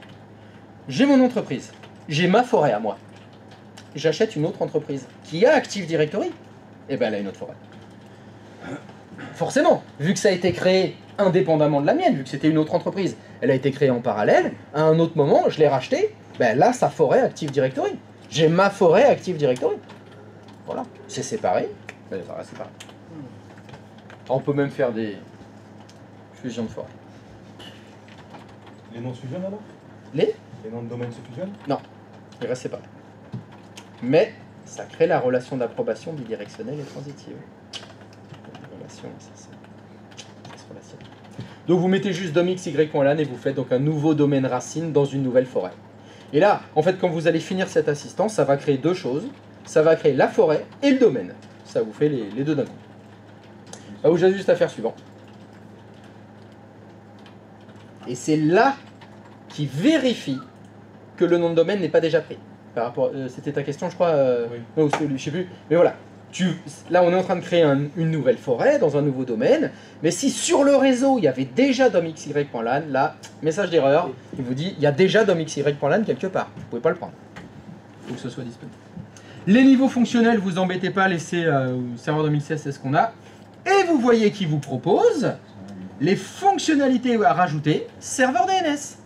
[SPEAKER 1] j'ai mon entreprise, j'ai ma forêt à moi. J'achète une autre entreprise qui a Active Directory, et ben elle a une autre forêt. Forcément, vu que ça a été créé indépendamment de la mienne, vu que c'était une autre entreprise, elle a été créée en parallèle, à un autre moment, je l'ai rachetée, ben là, sa forêt Active Directory. J'ai ma forêt Active Directory. Voilà, c'est séparé, mais ça reste séparé. On peut même faire des fusions de forêt.
[SPEAKER 5] Les noms se fusionnent alors?
[SPEAKER 1] Les
[SPEAKER 5] noms de domaine se fusionnent?
[SPEAKER 1] Ils restent séparés. Mais ça crée la relation d'approbation bidirectionnelle et transitive. La relation, ça se relationne. Donc vous mettez juste dom.x,y.lan et vous faites donc un nouveau domaine racine dans une nouvelle forêt. Et là, en fait, quand vous allez finir cette assistance, ça va créer deux choses. Ça va créer la forêt et le domaine. Ça vous fait les deux d'un coup. Là où j'ai juste à faire suivant. Et c'est là qui vérifie que le nom de domaine n'est pas déjà pris. Par rapport, c'était ta question, je crois.
[SPEAKER 2] Oui.
[SPEAKER 1] Ou celui, je sais plus. Mais voilà. Là, on est en train de créer une nouvelle forêt dans un nouveau domaine. Mais si sur le réseau, il y avait déjà dom.xy.lan, là, message d'erreur, il vous dit, il y a déjà dom.xy.lan quelque part. Vous ne pouvez pas le prendre. Il faut que ce soit disponible. Les niveaux fonctionnels, vous embêtez pas, laissez serveur 2016, c'est ce qu'on a. Et vous voyez qu'il vous propose les fonctionnalités à rajouter, serveur DNS.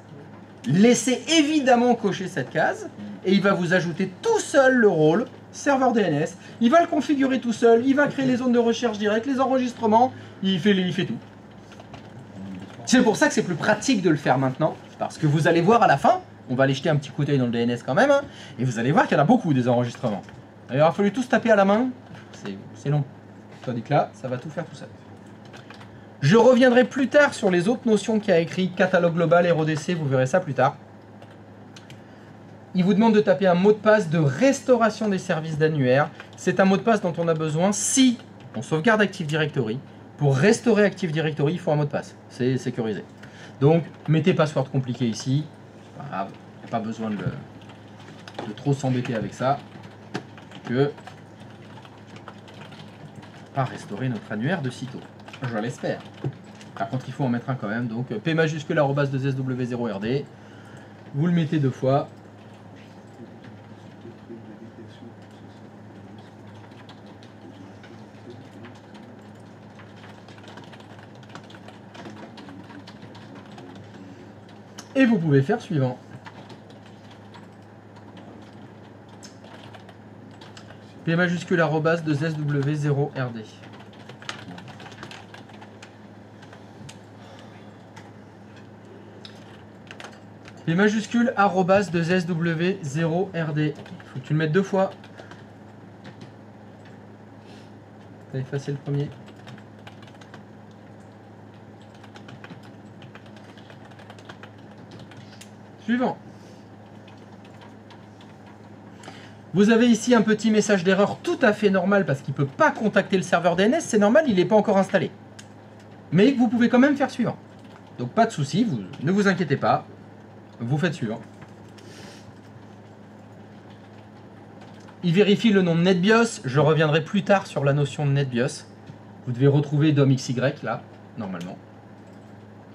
[SPEAKER 1] Laissez évidemment cocher cette case et il va vous ajouter tout seul le rôle serveur DNS. Il va le configurer tout seul, il va créer les zones de recherche directe, les enregistrements, il fait tout. C'est pour ça que c'est plus pratique de le faire maintenant, parce que vous allez voir à la fin, on va aller jeter un petit coup d'œil dans le DNS quand même, hein, et vous allez voir qu'il y en a beaucoup des enregistrements. Il aura fallu tous taper à la main, c'est long. Tandis que là, ça va tout faire tout seul. Je reviendrai plus tard sur les autres notions qu'il y a écrit, catalogue global, RODC, vous verrez ça plus tard. Il vous demande de taper un mot de passe de restauration des services d'annuaire. C'est un mot de passe dont on a besoin si on sauvegarde Active Directory. Pour restaurer Active Directory, il faut un mot de passe. C'est sécurisé. Donc, mettez password compliqué ici. C'est pas grave, il n'y a pas besoin de trop s'embêter avec ça. Que pas restaurer notre annuaire de sitôt. Je l'espère. Par contre, il faut en mettre un quand même. Donc, p majuscule arrobase de sw0rd. Vous le mettez 2 fois. Et vous pouvez faire suivant. P majuscule arrobase de sw0rd. P majuscule arrobase de sw0rd. Il faut que tu le mettes 2 fois. T'as effacé le premier. Suivant. Vous avez ici un petit message d'erreur tout à fait normal parce qu'il ne peut pas contacter le serveur DNS. C'est normal, il n'est pas encore installé. Mais vous pouvez quand même faire suivant. Donc pas de souci, ne vous inquiétez pas. Vous faites suivant. Il vérifie le nom de NetBIOS. Je reviendrai plus tard sur la notion de NetBIOS. Vous devez retrouver dom.xy là, normalement.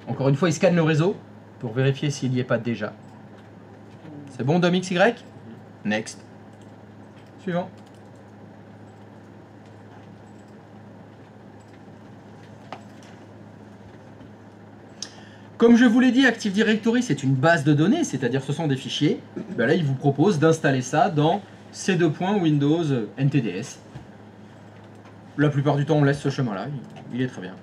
[SPEAKER 1] Encore une fois, il scanne le réseau pour vérifier s'il n'y est pas déjà. C'est bon, dom.xy? Next. Suivant. Comme je vous l'ai dit, Active Directory, c'est une base de données, c'est-à-dire ce sont des fichiers. Ben là, il vous propose d'installer ça dans C2.Windows NTDS. La plupart du temps, on laisse ce chemin-là, il est très bien.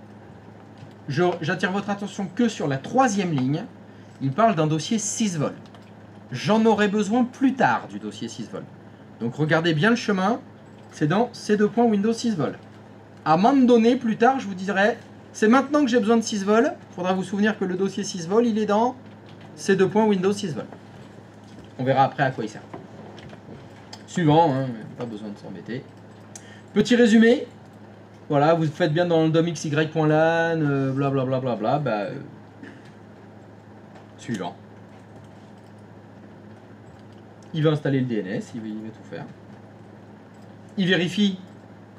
[SPEAKER 1] J'attire votre attention que sur la 3e ligne. Il parle d'un dossier 6 vol. J'en aurai besoin plus tard du dossier 6 vol. Donc regardez bien le chemin, c'est dans C2.Windows 6 vol. À un moment donné, plus tard, je vous dirai, c'est maintenant que j'ai besoin de 6 vol. Il faudra vous souvenir que le dossier 6 vol, il est dans C2.Windows 6 vol. On verra après à quoi il sert. Suivant, hein, pas besoin de s'embêter. Petit résumé. Voilà, vous faites bien dans le dom.xy.lan, blablabla, suivant. Il va installer le DNS, il va tout faire. Il vérifie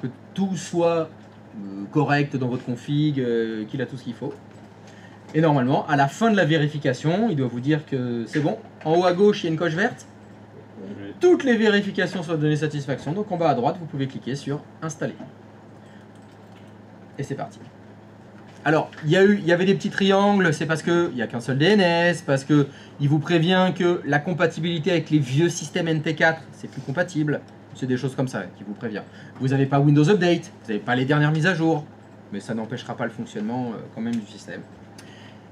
[SPEAKER 1] que tout soit correct dans votre config, qu'il a tout ce qu'il faut. Et normalement, à la fin de la vérification, il doit vous dire que c'est bon. En haut à gauche, il y a une coche verte. Toutes les vérifications sont données satisfaction. Donc en bas à droite, vous pouvez cliquer sur Installer. Et c'est parti. Alors, il y avait des petits triangles, c'est parce qu'il n'y a qu'un seul DNS, parce qu'il vous prévient que la compatibilité avec les vieux systèmes NT4, c'est plus compatible. C'est des choses comme ça qui vous prévient. Vous n'avez pas Windows Update, vous n'avez pas les dernières mises à jour, mais ça n'empêchera pas le fonctionnement quand même du système.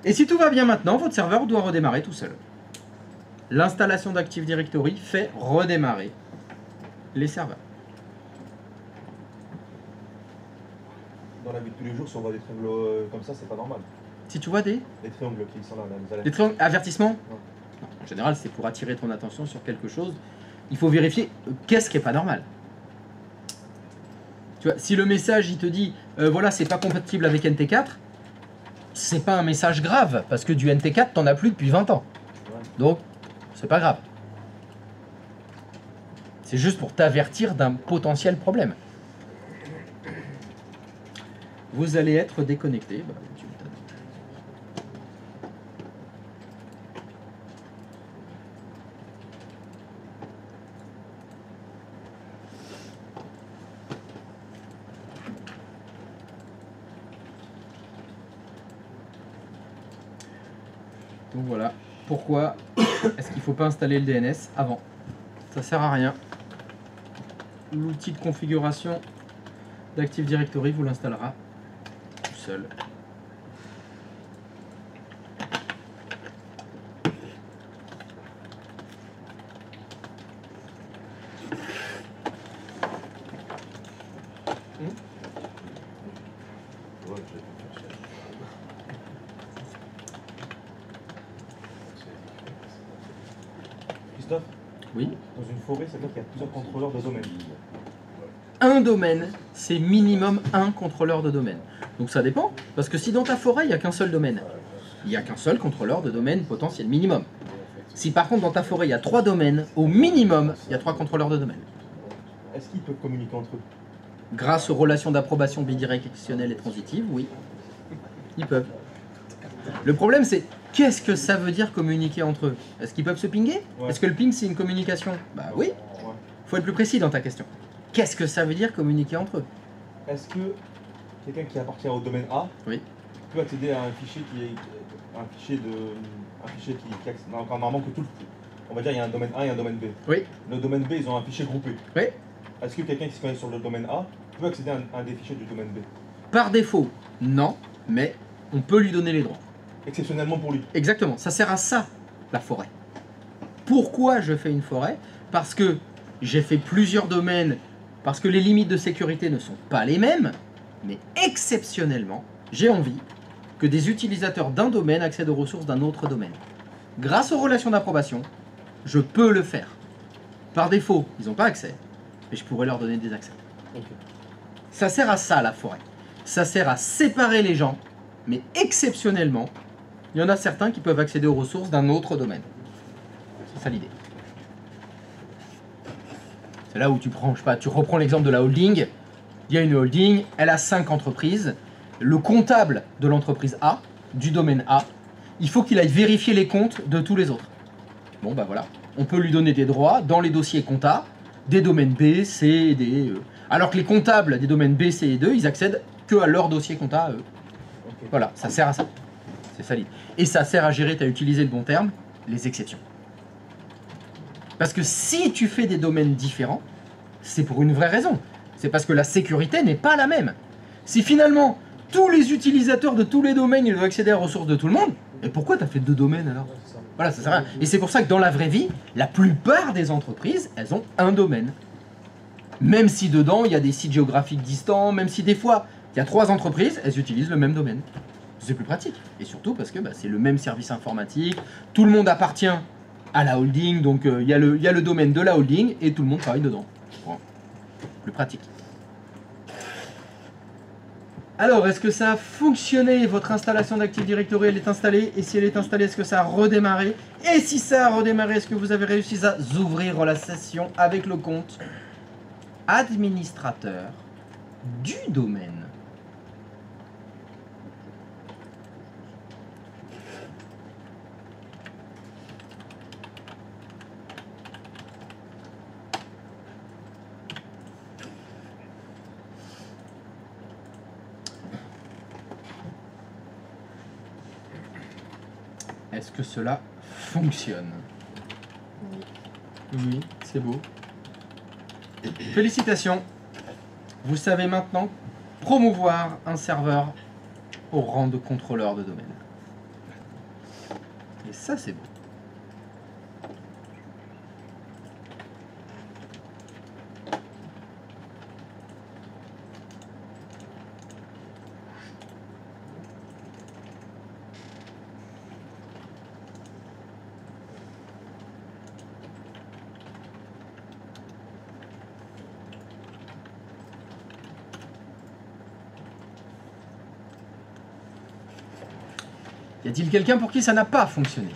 [SPEAKER 1] Et si tout va bien maintenant, votre serveur doit redémarrer tout seul. L'installation d'Active Directory fait redémarrer les serveurs.
[SPEAKER 5] Dans la vie de tous les jours, si on voit des triangles comme ça, c'est pas normal.
[SPEAKER 1] Si tu vois des
[SPEAKER 5] Les triangles qui sont là, les alertes.
[SPEAKER 1] triangles avertissements,
[SPEAKER 5] Non.
[SPEAKER 1] non, en général, c'est pour attirer ton attention sur quelque chose. Il faut vérifier qu'est-ce qui est pas normal. Tu vois, si le message il te dit voilà, c'est pas compatible avec NT4, c'est pas un message grave parce que du NT4 t'en as plus depuis 20 ans.
[SPEAKER 5] Ouais.
[SPEAKER 1] Donc, c'est pas grave. C'est juste pour t'avertir d'un potentiel problème. Vous allez être déconnecté. Bah, tu m'étonnes. Donc voilà. Pourquoi est-ce qu'il ne faut pas installer le DNS avant? Ça sert à rien. L'outil de configuration d'Active Directory vous l'installera tout seul.
[SPEAKER 2] Ouais, je vais faire ça.
[SPEAKER 5] Christophe,
[SPEAKER 1] Oui.
[SPEAKER 5] dans une forêt, ça veut dire qu'il y a plusieurs contrôleurs de domaine.
[SPEAKER 1] Un domaine, c'est minimum un contrôleur de domaine. Donc ça dépend, parce que si dans ta forêt, il n'y a qu'un seul domaine, il n'y a qu'un seul contrôleur de domaine potentiel, minimum. Si par contre dans ta forêt, il y a 3 domaines, au minimum, il y a 3 contrôleurs de domaine.
[SPEAKER 5] Est-ce qu'ils peuvent communiquer entre eux?
[SPEAKER 1] Grâce aux relations d'approbation bidirectionnelles et transitives, oui, ils peuvent. Le problème, c'est qu'est-ce que ça veut dire communiquer entre eux? Est-ce qu'ils peuvent se pinguer?
[SPEAKER 5] Ouais.
[SPEAKER 1] Est-ce que le ping, c'est une communication? Bah oui,
[SPEAKER 5] Ouais.
[SPEAKER 1] faut être plus précis dans ta question. Qu'est-ce que ça veut dire communiquer entre eux?
[SPEAKER 5] Est-ce que quelqu'un qui appartient au domaine A
[SPEAKER 1] Oui.
[SPEAKER 5] peut accéder à un fichier qui est un fichier qui accède normalement que tout le, on va dire il y a un domaine A et un domaine B.
[SPEAKER 1] Oui.
[SPEAKER 5] Le domaine B, ils ont un fichier groupé.
[SPEAKER 1] Oui.
[SPEAKER 5] Est-ce que quelqu'un qui se connaît sur le domaine A peut accéder à un des fichiers du domaine B?
[SPEAKER 1] Par défaut, non, mais on peut lui donner les droits.
[SPEAKER 5] Exceptionnellement pour lui.
[SPEAKER 1] Exactement, ça sert à ça, la forêt. Pourquoi je fais une forêt? Parce que j'ai fait plusieurs domaines, parce que les limites de sécurité ne sont pas les mêmes, mais exceptionnellement, j'ai envie que des utilisateurs d'un domaine accèdent aux ressources d'un autre domaine. Grâce aux relations d'approbation, je peux le faire. Par défaut, ils n'ont pas accès, mais je pourrais leur donner des accès.
[SPEAKER 5] Ok.
[SPEAKER 1] Ça sert à ça, la forêt. Ça sert à séparer les gens, mais exceptionnellement, il y en a certains qui peuvent accéder aux ressources d'un autre domaine. C'est ça l'idée. C'est là où tu prends, je sais pas, tu reprends l'exemple de la holding. Il y a une holding, elle a 5 entreprises. Le comptable de l'entreprise A, du domaine A, il faut qu'il aille vérifier les comptes de tous les autres. Bon, bah voilà. On peut lui donner des droits dans les dossiers compta, des domaines B, C, D, E. Alors que les comptables des domaines B, C et D, ils accèdent que à leur dossier compta à eux.
[SPEAKER 5] Ok.
[SPEAKER 1] Voilà, ça sert à ça. C'est ça l'idée. Et ça sert à gérer, tu as utilisé le bon terme, les exceptions. Parce que si tu fais des domaines différents, c'est pour une vraie raison. C'est parce que la sécurité n'est pas la même. Si finalement, tous les utilisateurs de tous les domaines, ils doivent accéder aux ressources de tout le monde, et pourquoi tu as fait 2 domaines alors? Voilà, ça sert à rien. Et c'est pour ça que dans la vraie vie, la plupart des entreprises, elles ont un domaine. Même si dedans, il y a des sites géographiques distants, même si des fois, il y a 3 entreprises, elles utilisent le même domaine. C'est plus pratique. Et surtout parce que bah, c'est le même service informatique, tout le monde appartient à la holding, donc il y a le domaine de la holding et tout le monde travaille dedans. Bon. Plus pratique. Alors, est-ce que ça a fonctionné? Votre installation d'Active Directory, elle est installée? Et si elle est installée, est-ce que ça a redémarré? Et si ça a redémarré, est-ce que vous avez réussi à ouvrir la session avec le compte administrateur du domaine? Est-ce que cela fonctionne?
[SPEAKER 4] Oui.
[SPEAKER 1] Oui, c'est beau. Félicitations. Vous savez maintenant promouvoir un serveur au rang de contrôleur de domaine. Et ça, c'est beau. Y a-t-il quelqu'un pour qui ça n'a pas fonctionné?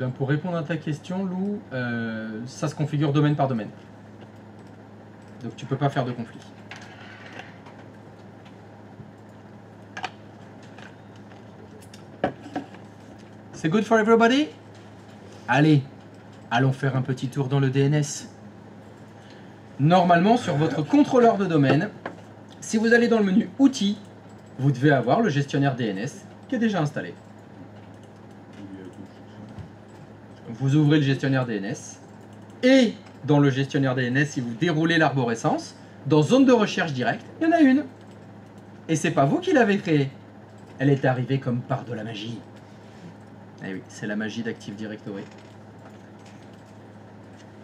[SPEAKER 1] Ben pour répondre à ta question, Lou, ça se configure domaine par domaine. Donc tu peux pas faire de conflit. C'est good for everybody? Allez, allons faire un petit tour dans le DNS. Normalement, sur votre contrôleur de domaine, si vous allez dans le menu Outils, vous devez avoir le gestionnaire DNS qui est déjà installé. Vous ouvrez le gestionnaire DNS et dans le gestionnaire DNS, si vous déroulez l'arborescence, dans zone de recherche directe, il y en a une. Et c'est pas vous qui l'avez créée. Elle est arrivée comme par de la magie. Eh oui, c'est la magie d'Active Directory.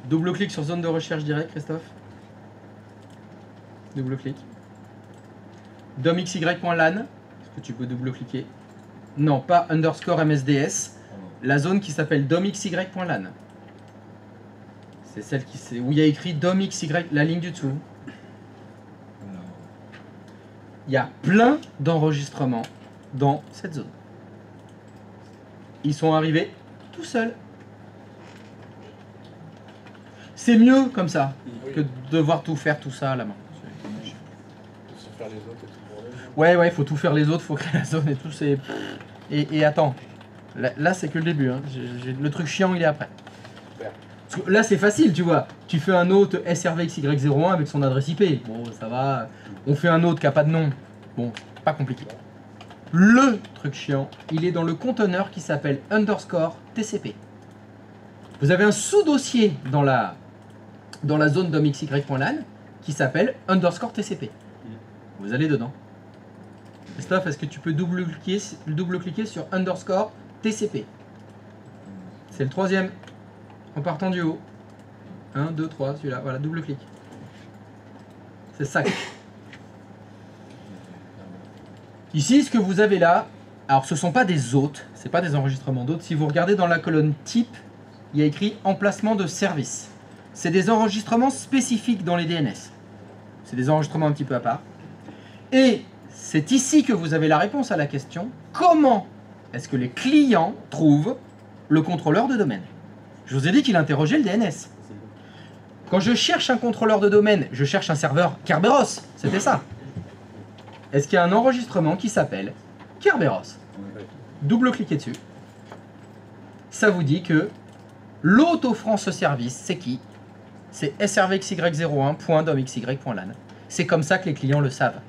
[SPEAKER 1] Double-clic sur zone de recherche directe, Christophe. Double-clic. domxy.lan. Est-ce que tu peux double-cliquer? Non, pas underscore MSDS. La zone qui s'appelle domxy.lan. C'est celle où il y a écrit domxy, la ligne du dessous. Il y a plein d'enregistrements dans cette zone. Ils sont arrivés tout seuls. C'est mieux comme ça que de devoir tout faire tout ça à la main.
[SPEAKER 2] Se faire les autres et tout pour
[SPEAKER 1] Ouais, faut tout faire les autres, faut créer la zone et tout. Et attends, là c'est que le début. Hein. Le truc chiant, il est après. Parce que là c'est facile, tu vois. Tu fais un autre SRVXY01 avec son adresse IP. Bon, ça va. On fait un autre qui n'a pas de nom. Bon, pas compliqué. Le truc chiant, il est dans le conteneur qui s'appelle underscore TCP. Vous avez un sous-dossier dans la zone domxy.lan qui s'appelle underscore TCP. Vous allez dedans. Christophe, est-ce que tu peux double-cliquer sur underscore TCP? C'est le troisième. En partant du haut. 1, 2, 3, celui-là. Voilà, double-clic. C'est ça. Ici, ce que vous avez là, alors ce ne sont pas des hôtes, ce n'est pas des enregistrements d'hôtes. Si vous regardez dans la colonne type, il y a écrit emplacement de service. C'est des enregistrements spécifiques dans les DNS. C'est des enregistrements un petit peu à part. Et c'est ici que vous avez la réponse à la question, comment est-ce que les clients trouvent le contrôleur de domaine? Je vous ai dit qu'il interrogeait le DNS. Quand je cherche un contrôleur de domaine, je cherche un serveur Kerberos, c'était ça. Est-ce qu'il y a un enregistrement qui s'appelle Kerberos? Double-cliquez dessus. Ça vous dit que l'hôte offrant ce service, c'est qui? C'est srvxy01.domxy.lan. C'est comme ça que les clients le savent.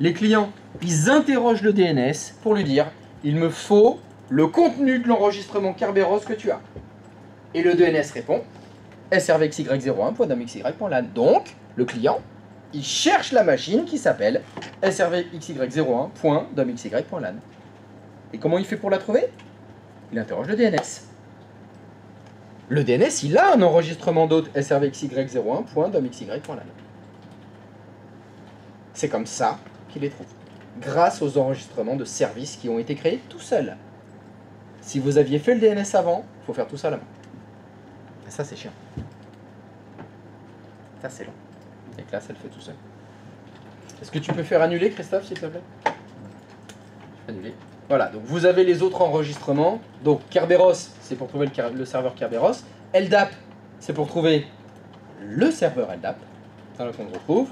[SPEAKER 1] Les clients, ils interrogent le DNS pour lui dire « Il me faut le contenu de l'enregistrement Kerberos que tu as. » Et le DNS répond « srvxy01.domxy.lan. » Donc, le client, il cherche la machine qui s'appelle srvxy01.domxy.lan. Et comment il fait pour la trouver? Il interroge le DNS. Le DNS, il a un enregistrement d'hôte srvxy01.domxy.lan. C'est comme ça qu'il les trouve. Grâce aux enregistrements de services qui ont été créés tout seuls. Si vous aviez fait le DNS avant, il faut faire tout ça à la main. Et ça, c'est chiant. Ça, c'est long. Et que là, ça le fait tout seul. Est-ce que tu peux faire annuler, Christophe, s'il te plaît? Annuler. Voilà, donc vous avez les autres enregistrements. Donc Kerberos, c'est pour trouver le serveur Kerberos. LDAP, c'est pour trouver le serveur LDAP. Dans le qu'on retrouve.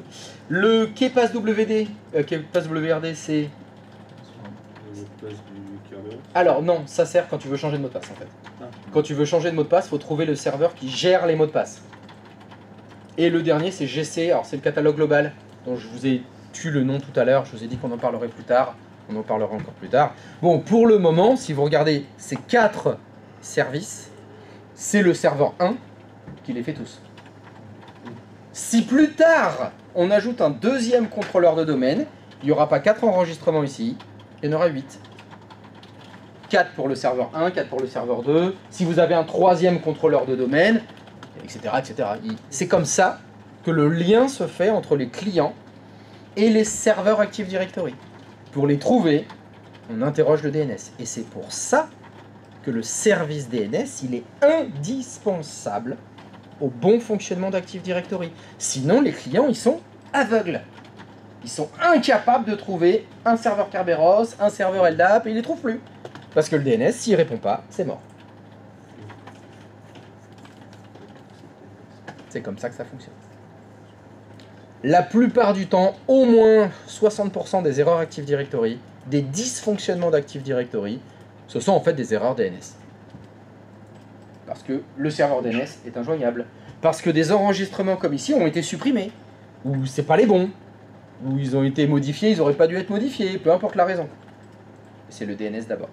[SPEAKER 1] Le KPassWD, KPassWRD, c'est... Alors non, ça sert quand tu veux changer de mot de passe en fait. Quand tu veux changer de mot de passe, il faut trouver le serveur qui gère les mots de passe. Et le dernier, c'est GC, alors c'est le catalogue global dont je vous ai tue le nom tout à l'heure. Je vous ai dit qu'on en parlerait plus tard. On en parlera encore plus tard. Bon, pour le moment, si vous regardez ces 4 services, c'est le serveur 1 qui les fait tous. Si plus tard, on ajoute un deuxième contrôleur de domaine, il n'y aura pas 4 enregistrements ici, il y en aura 8. 4 pour le serveur 1, 4 pour le serveur 2. Si vous avez un troisième contrôleur de domaine, etc. etc. C'est comme ça que le lien se fait entre les clients et les serveurs Active Directory. Pour les trouver, on interroge le DNS. Et c'est pour ça que le service DNS, il est indispensable au bon fonctionnement d'Active Directory. Sinon, les clients, ils sont aveugles. Ils sont incapables de trouver un serveur Kerberos, un serveur LDAP, et ils ne les trouvent plus. Parce que le DNS, s'il ne répond pas, c'est mort. C'est comme ça que ça fonctionne. La plupart du temps, au moins 60% des erreurs Active Directory, des dysfonctionnements d'Active Directory, ce sont en fait des erreurs DNS. Parce que le serveur DNS est injoignable. Parce que des enregistrements comme ici ont été supprimés. Ou c'est pas les bons. Ou ils ont été modifiés, ils n'auraient pas dû être modifiés. Peu importe la raison. C'est le DNS d'abord.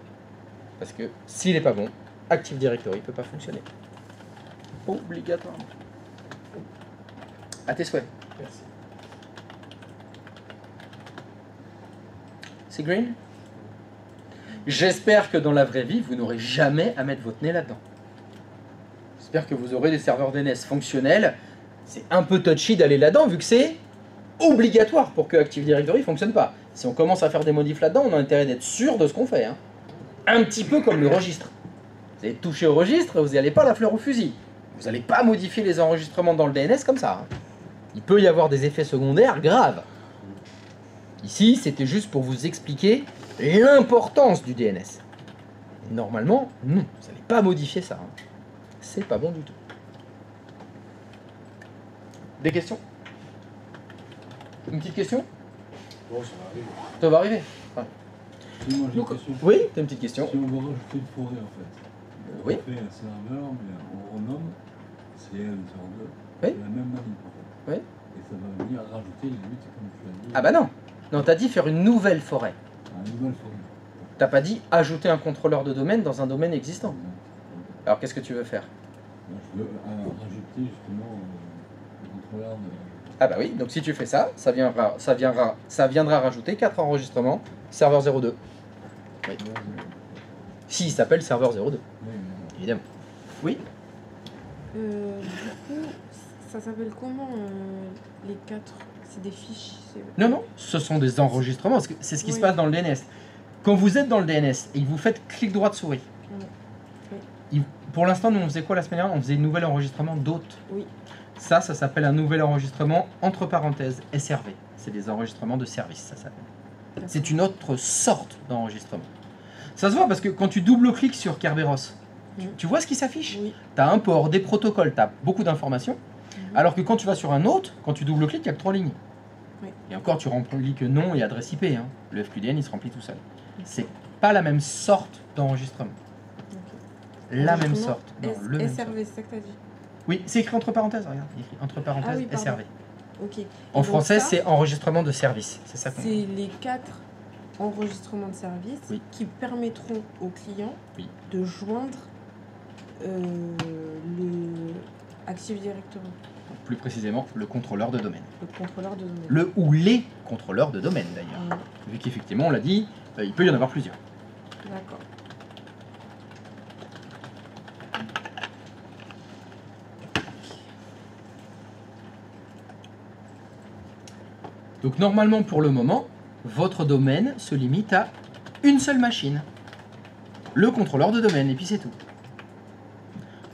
[SPEAKER 1] Parce que s'il n'est pas bon, Active Directory ne peut pas fonctionner. Obligatoirement. À tes souhaits.
[SPEAKER 2] Merci.
[SPEAKER 1] C'est green? J'espère que dans la vraie vie, vous n'aurez jamais à mettre votre nez là-dedans. J'espère que vous aurez des serveurs DNS fonctionnels. C'est un peu touchy d'aller là-dedans, vu que c'est obligatoire pour que Active Directory ne fonctionne pas. Si on commence à faire des modifs là-dedans, on a intérêt d'être sûr de ce qu'on fait. Hein. Un petit peu comme le registre. Vous allez toucher au registre, vous n'y allez pas la fleur au fusil. Vous n'allez pas modifier les enregistrements dans le DNS comme ça. Hein. Il peut y avoir des effets secondaires graves. Ici, c'était juste pour vous expliquer l'importance du DNS. Normalement, non, vous n'allez pas modifier ça. Hein. C'est pas bon du tout. Des questions? Une petite question?
[SPEAKER 2] Bon, ça va arriver.
[SPEAKER 1] Ça va arriver. Ouais.
[SPEAKER 3] Moi, j'ai une question.
[SPEAKER 1] Oui, t'as une petite question?
[SPEAKER 3] Si on veut rajouter une forêt, en fait,
[SPEAKER 1] Oui.
[SPEAKER 3] on fait un serveur, mais on renomme CL serveur 2.
[SPEAKER 1] Oui.
[SPEAKER 3] C'est la même manip, en fait.
[SPEAKER 1] Oui.
[SPEAKER 3] Et ça va venir rajouter les 8, comme tu as dit.
[SPEAKER 1] Ah bah non. Non, t'as dit faire une nouvelle forêt.
[SPEAKER 3] Une nouvelle forêt.
[SPEAKER 1] T'as pas dit ajouter un contrôleur de domaine dans un domaine existant. Alors qu'est-ce que tu veux faire?
[SPEAKER 3] Moi, je veux rajouter justement le contrôleur de...
[SPEAKER 1] Ah bah oui, donc si tu fais ça, ça viendra rajouter 4 enregistrements serveur 02. Oui. S'il s'appelle serveur 02,
[SPEAKER 3] Oui,
[SPEAKER 1] évidemment. Oui.
[SPEAKER 4] Du coup, ça s'appelle comment les 4? C'est des fiches?
[SPEAKER 1] Non, non, ce sont des enregistrements, parce que c'est ce qui se
[SPEAKER 4] Oui.
[SPEAKER 1] passe dans le DNS. Quand vous êtes dans le DNS et que vous faites clic droit de souris, pour l'instant, nous on faisait quoi la semaine dernière? On faisait un nouvel enregistrement d'hôte.
[SPEAKER 4] Oui.
[SPEAKER 1] Ça s'appelle un nouvel enregistrement entre parenthèses SRV. C'est des enregistrements de service, ça s'appelle. C'est une autre sorte d'enregistrement. Ça se voit parce que quand tu double-cliques sur Kerberos, tu vois ce qui s'affiche?
[SPEAKER 4] Oui.
[SPEAKER 1] Tu as un port, des protocoles, tu as beaucoup d'informations. Alors que quand tu vas sur un autre, quand tu double-cliques, il n'y a que 3 lignes.
[SPEAKER 4] Oui.
[SPEAKER 1] Et encore, tu remplis que nom et adresse IP. Hein. Le FQDN, il se remplit tout seul. C'est pas la même sorte d'enregistrement. La même sorte. Non, le même sorte.
[SPEAKER 4] SRV, c'est ça que tu as dit?
[SPEAKER 1] Oui, c'est écrit entre parenthèses, regarde. Il est écrit entre parenthèses
[SPEAKER 4] Ah oui, pardon.
[SPEAKER 1] SRV.
[SPEAKER 4] Ok.
[SPEAKER 1] En
[SPEAKER 4] Donc
[SPEAKER 1] français,
[SPEAKER 4] ça,
[SPEAKER 1] c'est enregistrement de service. C'est ça qu'on
[SPEAKER 4] c'est les 4 enregistrements de service
[SPEAKER 1] Oui.
[SPEAKER 4] qui permettront au client
[SPEAKER 1] Oui.
[SPEAKER 4] de joindre le Active Directory,
[SPEAKER 1] Plus précisément, le contrôleur de domaine.
[SPEAKER 4] le contrôleur de domaine.
[SPEAKER 1] Le ou les contrôleurs de domaine, d'ailleurs. Vu qu'effectivement, on l'a dit, il peut y en avoir plusieurs.
[SPEAKER 4] D'accord.
[SPEAKER 1] Donc normalement, pour le moment, votre domaine se limite à une seule machine. Le contrôleur de domaine, et puis c'est tout.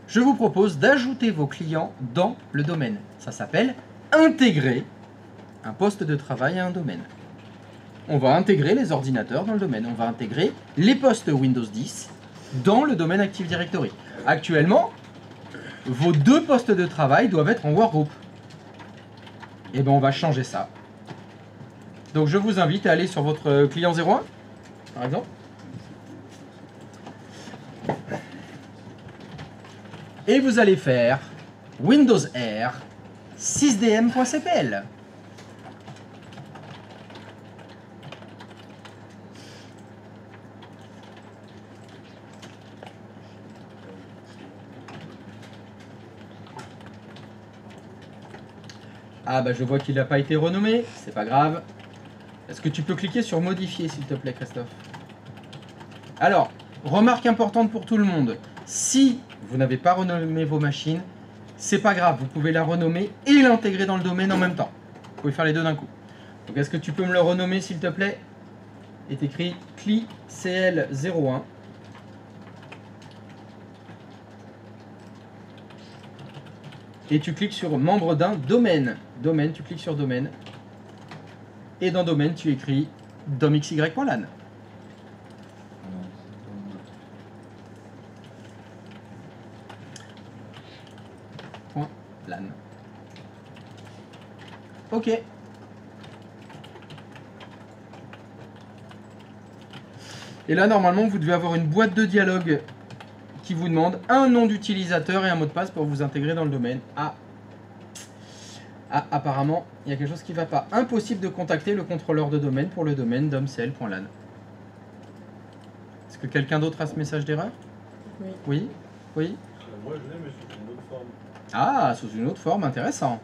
[SPEAKER 1] Je vous propose d'ajouter vos clients dans le domaine. Ça s'appelle intégrer un poste de travail à un domaine. On va intégrer les ordinateurs dans le domaine. On va intégrer les postes Windows 10 dans le domaine Active Directory. Actuellement, vos 2 postes de travail doivent être en workgroup. Et bien on va changer ça. Donc je vous invite à aller sur votre client 01, par exemple. Et vous allez faire Windows R 6dm.cpl. Ah bah je vois qu'il n'a pas été renommé, c'est pas grave. Est-ce que tu peux cliquer sur modifier s'il te plaît Christophe? Alors, remarque importante pour tout le monde, si vous n'avez pas renommé vos machines, c'est pas grave, vous pouvez la renommer et l'intégrer dans le domaine en même temps. Vous pouvez faire les deux d'un coup. Donc est-ce que tu peux me le renommer s'il te plaît? Est écrit CLI CL01. Et tu cliques sur membre d'un domaine. Domaine, tu cliques sur domaine. Et dans domaine, tu écris domxy.lan. .lan. Ok. Et là, normalement, vous devez avoir une boîte de dialogue qui vous demande un nom d'utilisateur et un mot de passe pour vous intégrer dans le domaine. Ah, apparemment, il y a quelque chose qui ne va pas. Impossible de contacter le contrôleur de domaine pour le domaine domcl.lan. Est-ce que quelqu'un d'autre a ce message d'erreur?
[SPEAKER 4] Oui.
[SPEAKER 1] Oui? Oui?
[SPEAKER 7] Moi je l'ai, mais sous une autre forme.
[SPEAKER 1] Ah, sous une autre forme, intéressant.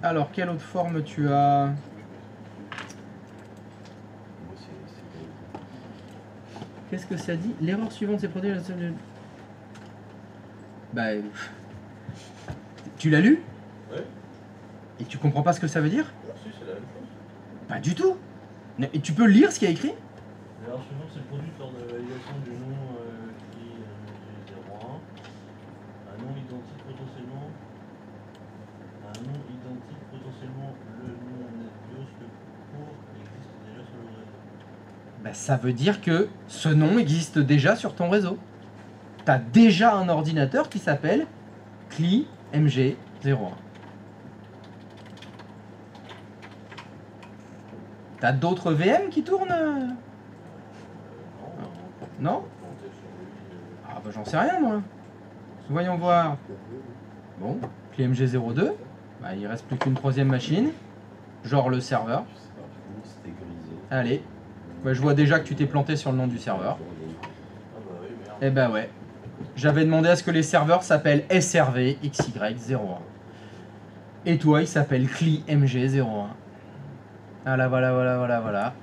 [SPEAKER 1] Alors, quelle autre forme tu as? Qu'est-ce que ça dit? L'erreur suivante s'est produite. Bah. Tu l'as lu?
[SPEAKER 7] Ouais.
[SPEAKER 1] Et tu comprends pas ce que ça veut dire?
[SPEAKER 7] Si, c'est la même chose.
[SPEAKER 1] Pas du tout. Et tu peux lire ce qu'il y a écrit?
[SPEAKER 7] L'erreur suivante s'est produite lors de la validation du nom qui est 01. Un nom identique potentiellement. Un nom identique potentiellement le nom NetBIOS le court existe déjà sur le réseau.
[SPEAKER 1] Bah, ça veut dire que ce nom existe déjà sur ton réseau. Tu as déjà un ordinateur qui s'appelle CLI MG01. T'as d'autres VM qui tournent? Non? Ah bah j'en sais rien moi. Voyons voir. Bon, CLI MG02. Bah, il reste plus qu'une troisième machine. Genre le serveur. Allez. Bah, je vois déjà que tu t'es planté sur le nom du serveur.
[SPEAKER 7] Ah bah oui, merde.
[SPEAKER 1] Eh ben ouais. J'avais demandé à ce que les serveurs s'appellent SRV XY01. Et toi, il s'appelle CLI MG01. Voilà, voilà.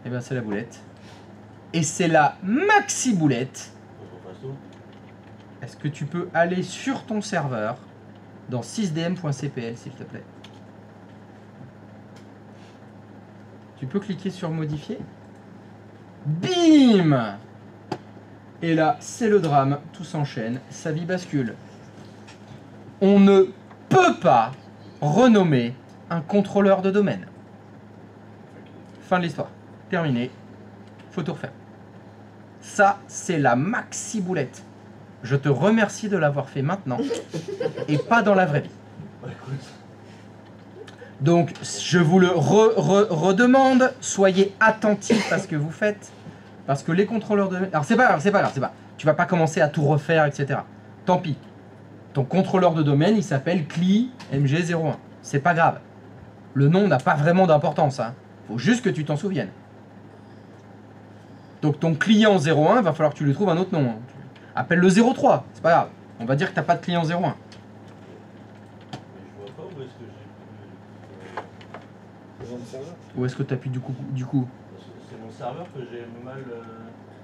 [SPEAKER 1] Et ben c'est la boulette. Et c'est la maxi boulette.
[SPEAKER 7] Faut qu'on fasse tout.
[SPEAKER 1] Est-ce que tu peux aller sur ton serveur dans 6dm.cpl s'il te plaît? Tu peux cliquer sur modifier. Bim! Et là, c'est le drame, tout s'enchaîne, sa vie bascule. On ne peut pas renommer un contrôleur de domaine. Fin de l'histoire. Terminé. Faut tout refaire. Ça, c'est la maxi boulette. Je te remercie de l'avoir fait maintenant et pas dans la vraie vie.
[SPEAKER 7] Bah écoute.
[SPEAKER 1] Donc, je vous le redemande, soyez attentifs à ce que vous faites, parce que les contrôleurs de... Alors, c'est pas grave. Tu vas pas commencer à tout refaire, etc. Tant pis. Ton contrôleur de domaine, il s'appelle CLI MG01. C'est pas grave. Le nom n'a pas vraiment d'importance. Hein. Faut juste que tu t'en souviennes. Donc, ton client 01, va falloir que tu lui trouves un autre nom. Hein. Appelle le 03, c'est pas grave. On va dire que t'as pas de client 01.
[SPEAKER 7] Mais je vois pas où est-ce que j'ai.
[SPEAKER 5] Dans le serveur.
[SPEAKER 1] Où est-ce que tu appuies du coup
[SPEAKER 7] C'est mon serveur que j'ai mal.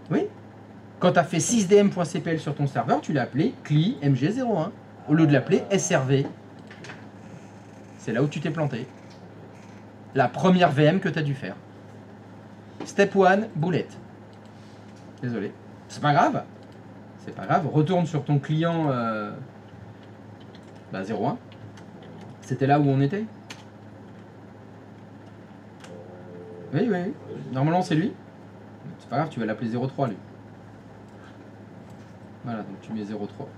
[SPEAKER 1] Oui. Quand tu as fait 6dm.cpl sur ton serveur, tu l'as appelé CLI MG01 au lieu de l'appeler SRV. C'est là où tu t'es planté. La première VM que tu as dû faire. Step 1, boulette. Désolé. C'est pas grave. C'est pas grave. Retourne sur ton client 01. C'était là où on était? Oui. Normalement, c'est lui. C'est pas grave, tu vas l'appeler 03 lui. Voilà, donc tu mets 03.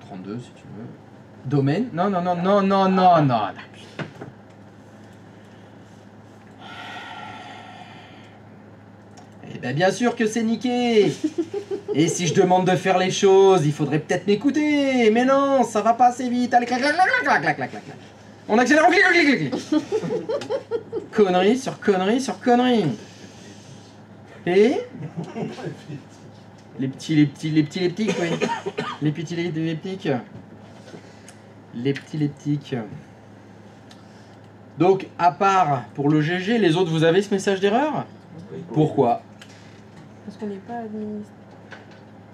[SPEAKER 1] 32 si tu veux. Domaine. Non. Eh ben bien sûr que c'est niqué. Et si je demande de faire les choses, il faudrait peut-être m'écouter. Mais non, ça va pas assez vite. Allez, clac. On accélère, on clique. Connerie sur connerie. Et les petits, oui. Les petits. Les petits. Donc, à part pour le GG, les autres, vous avez ce message d'erreur? Pourquoi?
[SPEAKER 4] Parce qu'on n'est pas administrateur.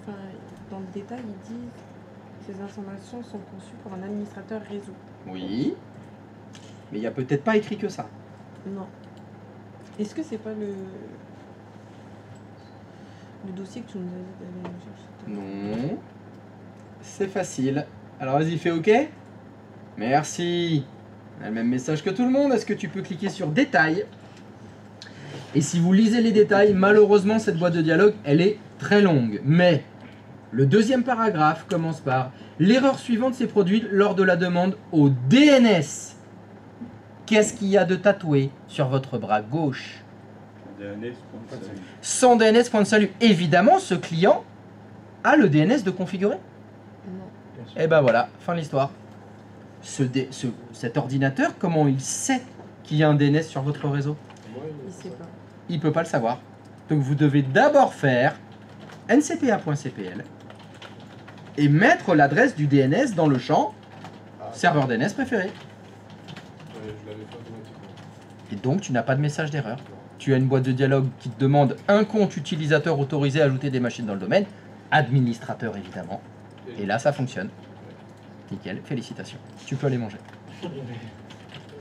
[SPEAKER 4] Enfin, dans le détail, ils disent ces informations sont conçues pour un administrateur réseau.
[SPEAKER 1] Oui. Mais il n'y a peut-être pas écrit que ça.
[SPEAKER 4] Non. Est-ce que c'est pas le dossier que tu nous as dit d'aller chercher?
[SPEAKER 1] Non. C'est facile. Alors vas-y, fais OK. Merci. On a le même message que tout le monde. Est-ce que tu peux cliquer sur détails? Et si vous lisez les détails, malheureusement, cette boîte de dialogue, elle est très longue. Mais le deuxième paragraphe commence par « L'erreur suivante s'est produite lors de la demande au DNS. Qu'est-ce qu'il y a de tatoué sur votre bras gauche ?» Sans DNS, point de salut. Évidemment, ce client a le DNS de configurer.
[SPEAKER 4] Non.
[SPEAKER 1] Et ben voilà, fin de l'histoire. Cet ordinateur, comment il sait qu'il y a un DNS sur votre réseau?
[SPEAKER 4] Il sait pas.
[SPEAKER 1] Il peut pas le savoir. Donc vous devez d'abord faire ncpa.cpl et mettre l'adresse du DNS dans le champ serveur DNS préféré.
[SPEAKER 2] Ouais, je l'avais fait automatiquement.
[SPEAKER 1] Et donc tu n'as pas de message d'erreur. Tu as une boîte de dialogue qui te demande un compte utilisateur autorisé à ajouter des machines dans le domaine, administrateur évidemment. Et là ça fonctionne. Nickel, félicitations. Tu peux aller manger.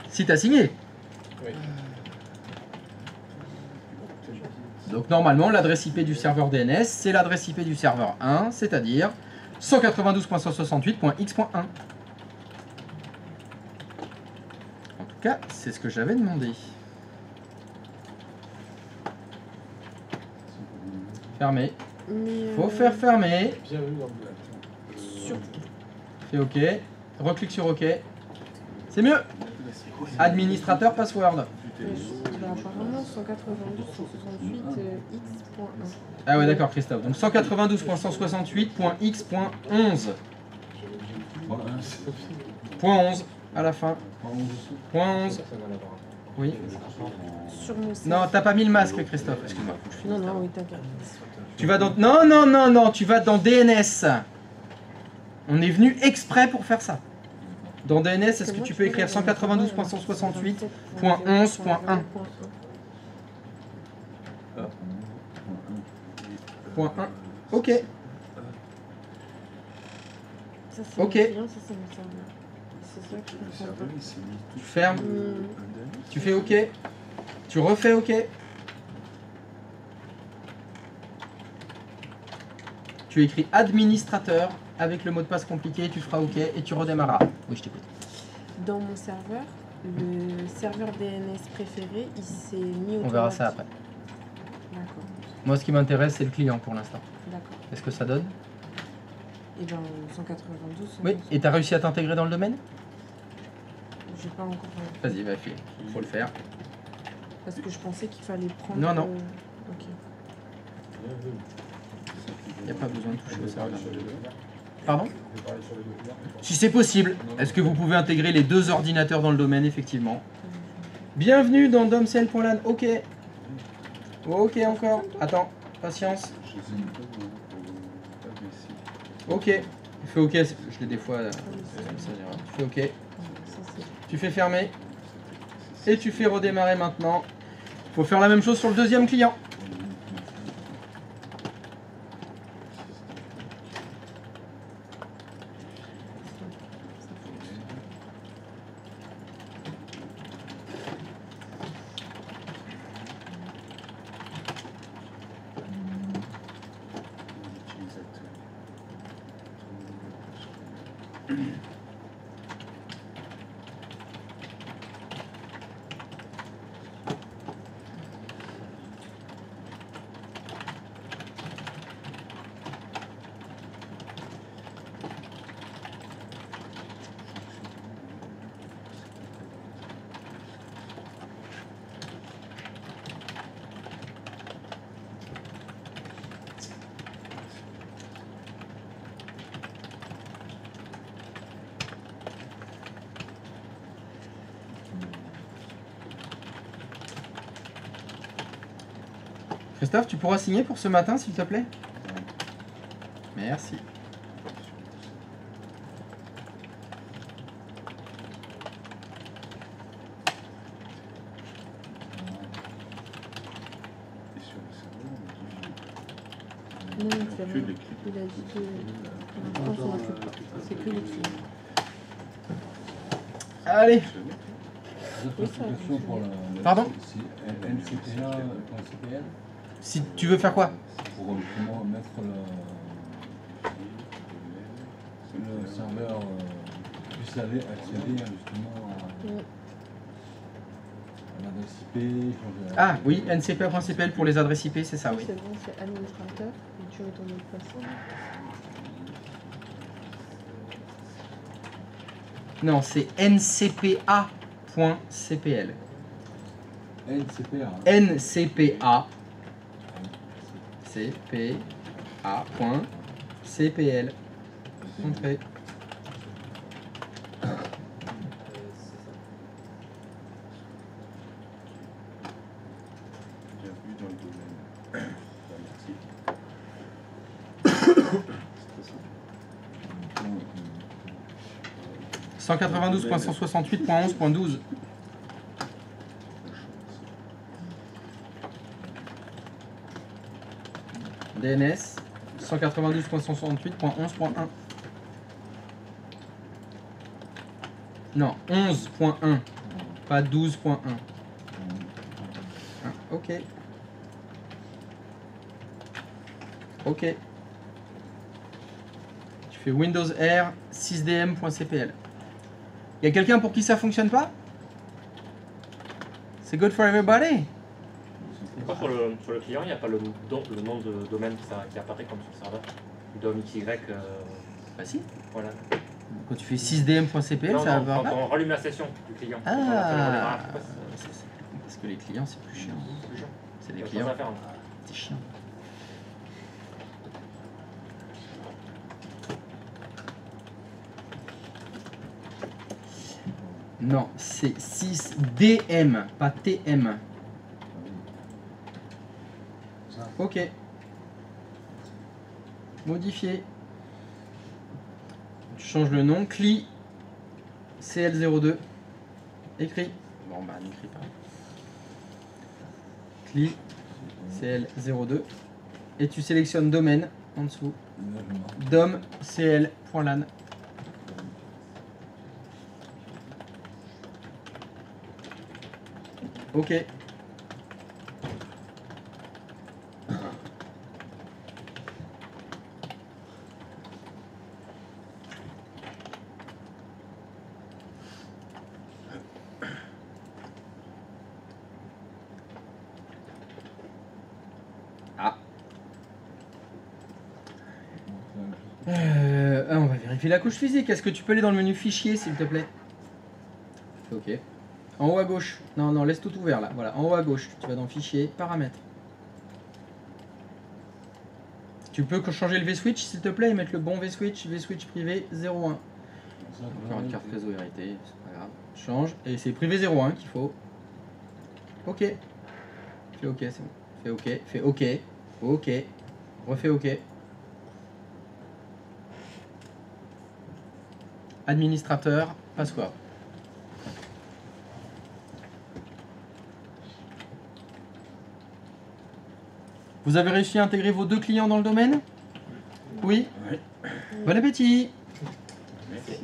[SPEAKER 1] Si tu as signé.
[SPEAKER 2] Oui.
[SPEAKER 1] Donc normalement, l'adresse IP du serveur DNS, c'est l'adresse IP du serveur 1, c'est-à-dire 192.168.x.1. En tout cas, c'est ce que j'avais demandé. Fermer.
[SPEAKER 4] Mais,
[SPEAKER 1] Faut faire fermer.
[SPEAKER 2] Bienvenue dans le black.
[SPEAKER 4] sur...
[SPEAKER 1] Fais OK. Reclique sur OK. C'est mieux. Administrateur password.
[SPEAKER 4] apparemment 192.168 x.1.
[SPEAKER 1] Ah ouais d'accord Christophe. Donc 192.168.x.11. Point 11 à la fin. Point 11. Oui.
[SPEAKER 4] Sur mon site.
[SPEAKER 1] Non, t'as pas mis le masque Christophe. Excuse-moi.
[SPEAKER 4] Non, non, oui, t'inquiète.
[SPEAKER 1] Tu vas dans... Non, non, non, non, tu vas dans DNS. On est venu exprès pour faire ça. Dans DNS, est-ce que tu peux écrire 192.168.11.1 Point 1. Ok.
[SPEAKER 4] Ça, c'est
[SPEAKER 1] Ok.
[SPEAKER 4] mon client, ça, c'est mon serveur. C'est ça que je comprends pas.
[SPEAKER 1] Tu fermes.
[SPEAKER 4] Hum,
[SPEAKER 1] Tu fais OK. Tu refais OK. Tu écris administrateur avec le mot de passe compliqué, tu feras OK et tu redémarras. Oui, je t'écoute.
[SPEAKER 4] Dans mon serveur, le serveur DNS préféré, il s'est mis au
[SPEAKER 1] On verra ça après.
[SPEAKER 4] D'accord,
[SPEAKER 1] Moi, ce qui m'intéresse, c'est le client pour l'instant.
[SPEAKER 4] d'accord.
[SPEAKER 1] Qu'est-ce que ça donne?
[SPEAKER 4] Et ben 192.
[SPEAKER 1] Oui, et tu as réussi à t'intégrer dans le domaine?
[SPEAKER 4] J'ai pas encore.
[SPEAKER 1] Vas-y, va, fais. Faut le faire.
[SPEAKER 4] Parce que je pensais qu'il fallait prendre.
[SPEAKER 1] Non, non.
[SPEAKER 4] Ok.
[SPEAKER 1] Il n'y a pas besoin de toucher au serveur. Pardon? Si c'est possible. Est-ce que vous pouvez intégrer les deux ordinateurs dans le domaine, effectivement? Bienvenue dans domcell.lan. Ok. Ok, encore. Attends, patience. Ok. Tu fais ok. Je l'ai des fois. Tu fais ok. Tu fais fermer. Et tu fais redémarrer maintenant. Il faut faire la même chose sur le deuxième client. Christophe, tu pourras signer pour ce matin, s'il te plaît? Merci.
[SPEAKER 4] Non,
[SPEAKER 6] Que
[SPEAKER 4] c'est
[SPEAKER 6] les
[SPEAKER 4] bon.
[SPEAKER 6] clips.
[SPEAKER 4] Il a dit que pour l'instant, on s'en occupe pas. C'est que les clients.
[SPEAKER 1] Allez,
[SPEAKER 4] Oui, ça.
[SPEAKER 3] Question pour la.
[SPEAKER 1] Pardon
[SPEAKER 3] Si NCPA.cpl.
[SPEAKER 1] si tu veux faire quoi?
[SPEAKER 3] Pour justement mettre le serveur puisse aller accéder justement à l'adresse IP. changer la-
[SPEAKER 1] Ah oui, ncpa.cpl pour les adresses IP, c'est ça, oui.
[SPEAKER 4] C'est bon, c'est administrateur. Et tu mets ton mot de passe.
[SPEAKER 1] Non, c'est ncpa.cpl.
[SPEAKER 3] NCPA.
[SPEAKER 1] ncpa. cpa.cpl. Entrée.
[SPEAKER 6] Bienvenue dans le domaine. Merci. C'est très simple.
[SPEAKER 1] 192.168.11.12. DNS 192.168.11.1. Non, 11.1, pas 12.1. Ah, ok. Ok. Tu fais Windows R 6dm.cpl. Y a quelqu'un pour qui ça fonctionne pas? C'est good for everybody?
[SPEAKER 8] Pourquoi sur le client, il n'y a pas le nom de domaine qui apparaît comme sur le serveur? DOM XY,
[SPEAKER 1] Bah si.
[SPEAKER 8] voilà.
[SPEAKER 1] Quand tu fais 6dm.cpl,
[SPEAKER 8] Non,
[SPEAKER 1] ça
[SPEAKER 8] non,
[SPEAKER 1] va
[SPEAKER 8] quand
[SPEAKER 1] pas.
[SPEAKER 8] on rallume la session du client.
[SPEAKER 1] Ah,
[SPEAKER 8] Quand on fait le redémarrage,
[SPEAKER 1] parce que les clients c'est plus chiant.
[SPEAKER 8] c'est plus chiant.
[SPEAKER 1] C'est
[SPEAKER 8] Il y
[SPEAKER 1] des
[SPEAKER 8] a autre chose
[SPEAKER 1] clients,
[SPEAKER 8] à faire, hein.
[SPEAKER 1] c'est chiant. Non, c'est 6DM, pas TM. Ok. Modifier. Tu changes le nom. CLI CL02. Écrit. Bon bah n'écris pas. CLI CL02. Et tu sélectionnes domaine en dessous. dom cl.lan. Ok. Ah. On va vérifier la couche physique. Est-ce que tu peux aller dans le menu fichier, s'il te plaît? Ok. En haut à gauche. Non, non, laisse tout ouvert là. Voilà, en haut à gauche. Tu vas dans fichier, paramètres. Tu peux changer le vSwitch, s'il te plaît, et mettre le bon vSwitch privé 01. Encore une carte réseau héritée, c'est pas grave. Change, et c'est privé 01 qu'il faut. Ok. Fais ok, c'est bon. Fais ok, fais ok. Ok. Refais ok. Administrateur, password. Vous avez réussi à intégrer vos deux clients dans le domaine? Oui. Bon appétit.
[SPEAKER 6] Merci.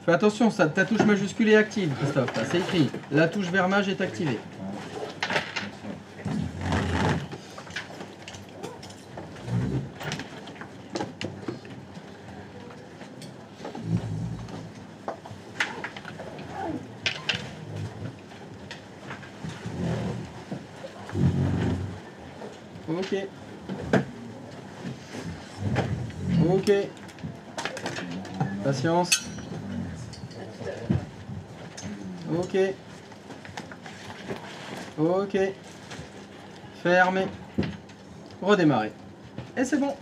[SPEAKER 1] Fais attention, ta touche majuscule est active, Christophe. Là, c'est écrit. La touche Vermage est activée. Ok. Ok. Patience. Ok. Ok. Fermé. Redémarrer. Et c'est bon.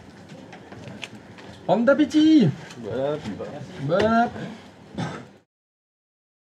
[SPEAKER 1] Bon appétit.
[SPEAKER 8] Voilà,
[SPEAKER 1] Bon appétit.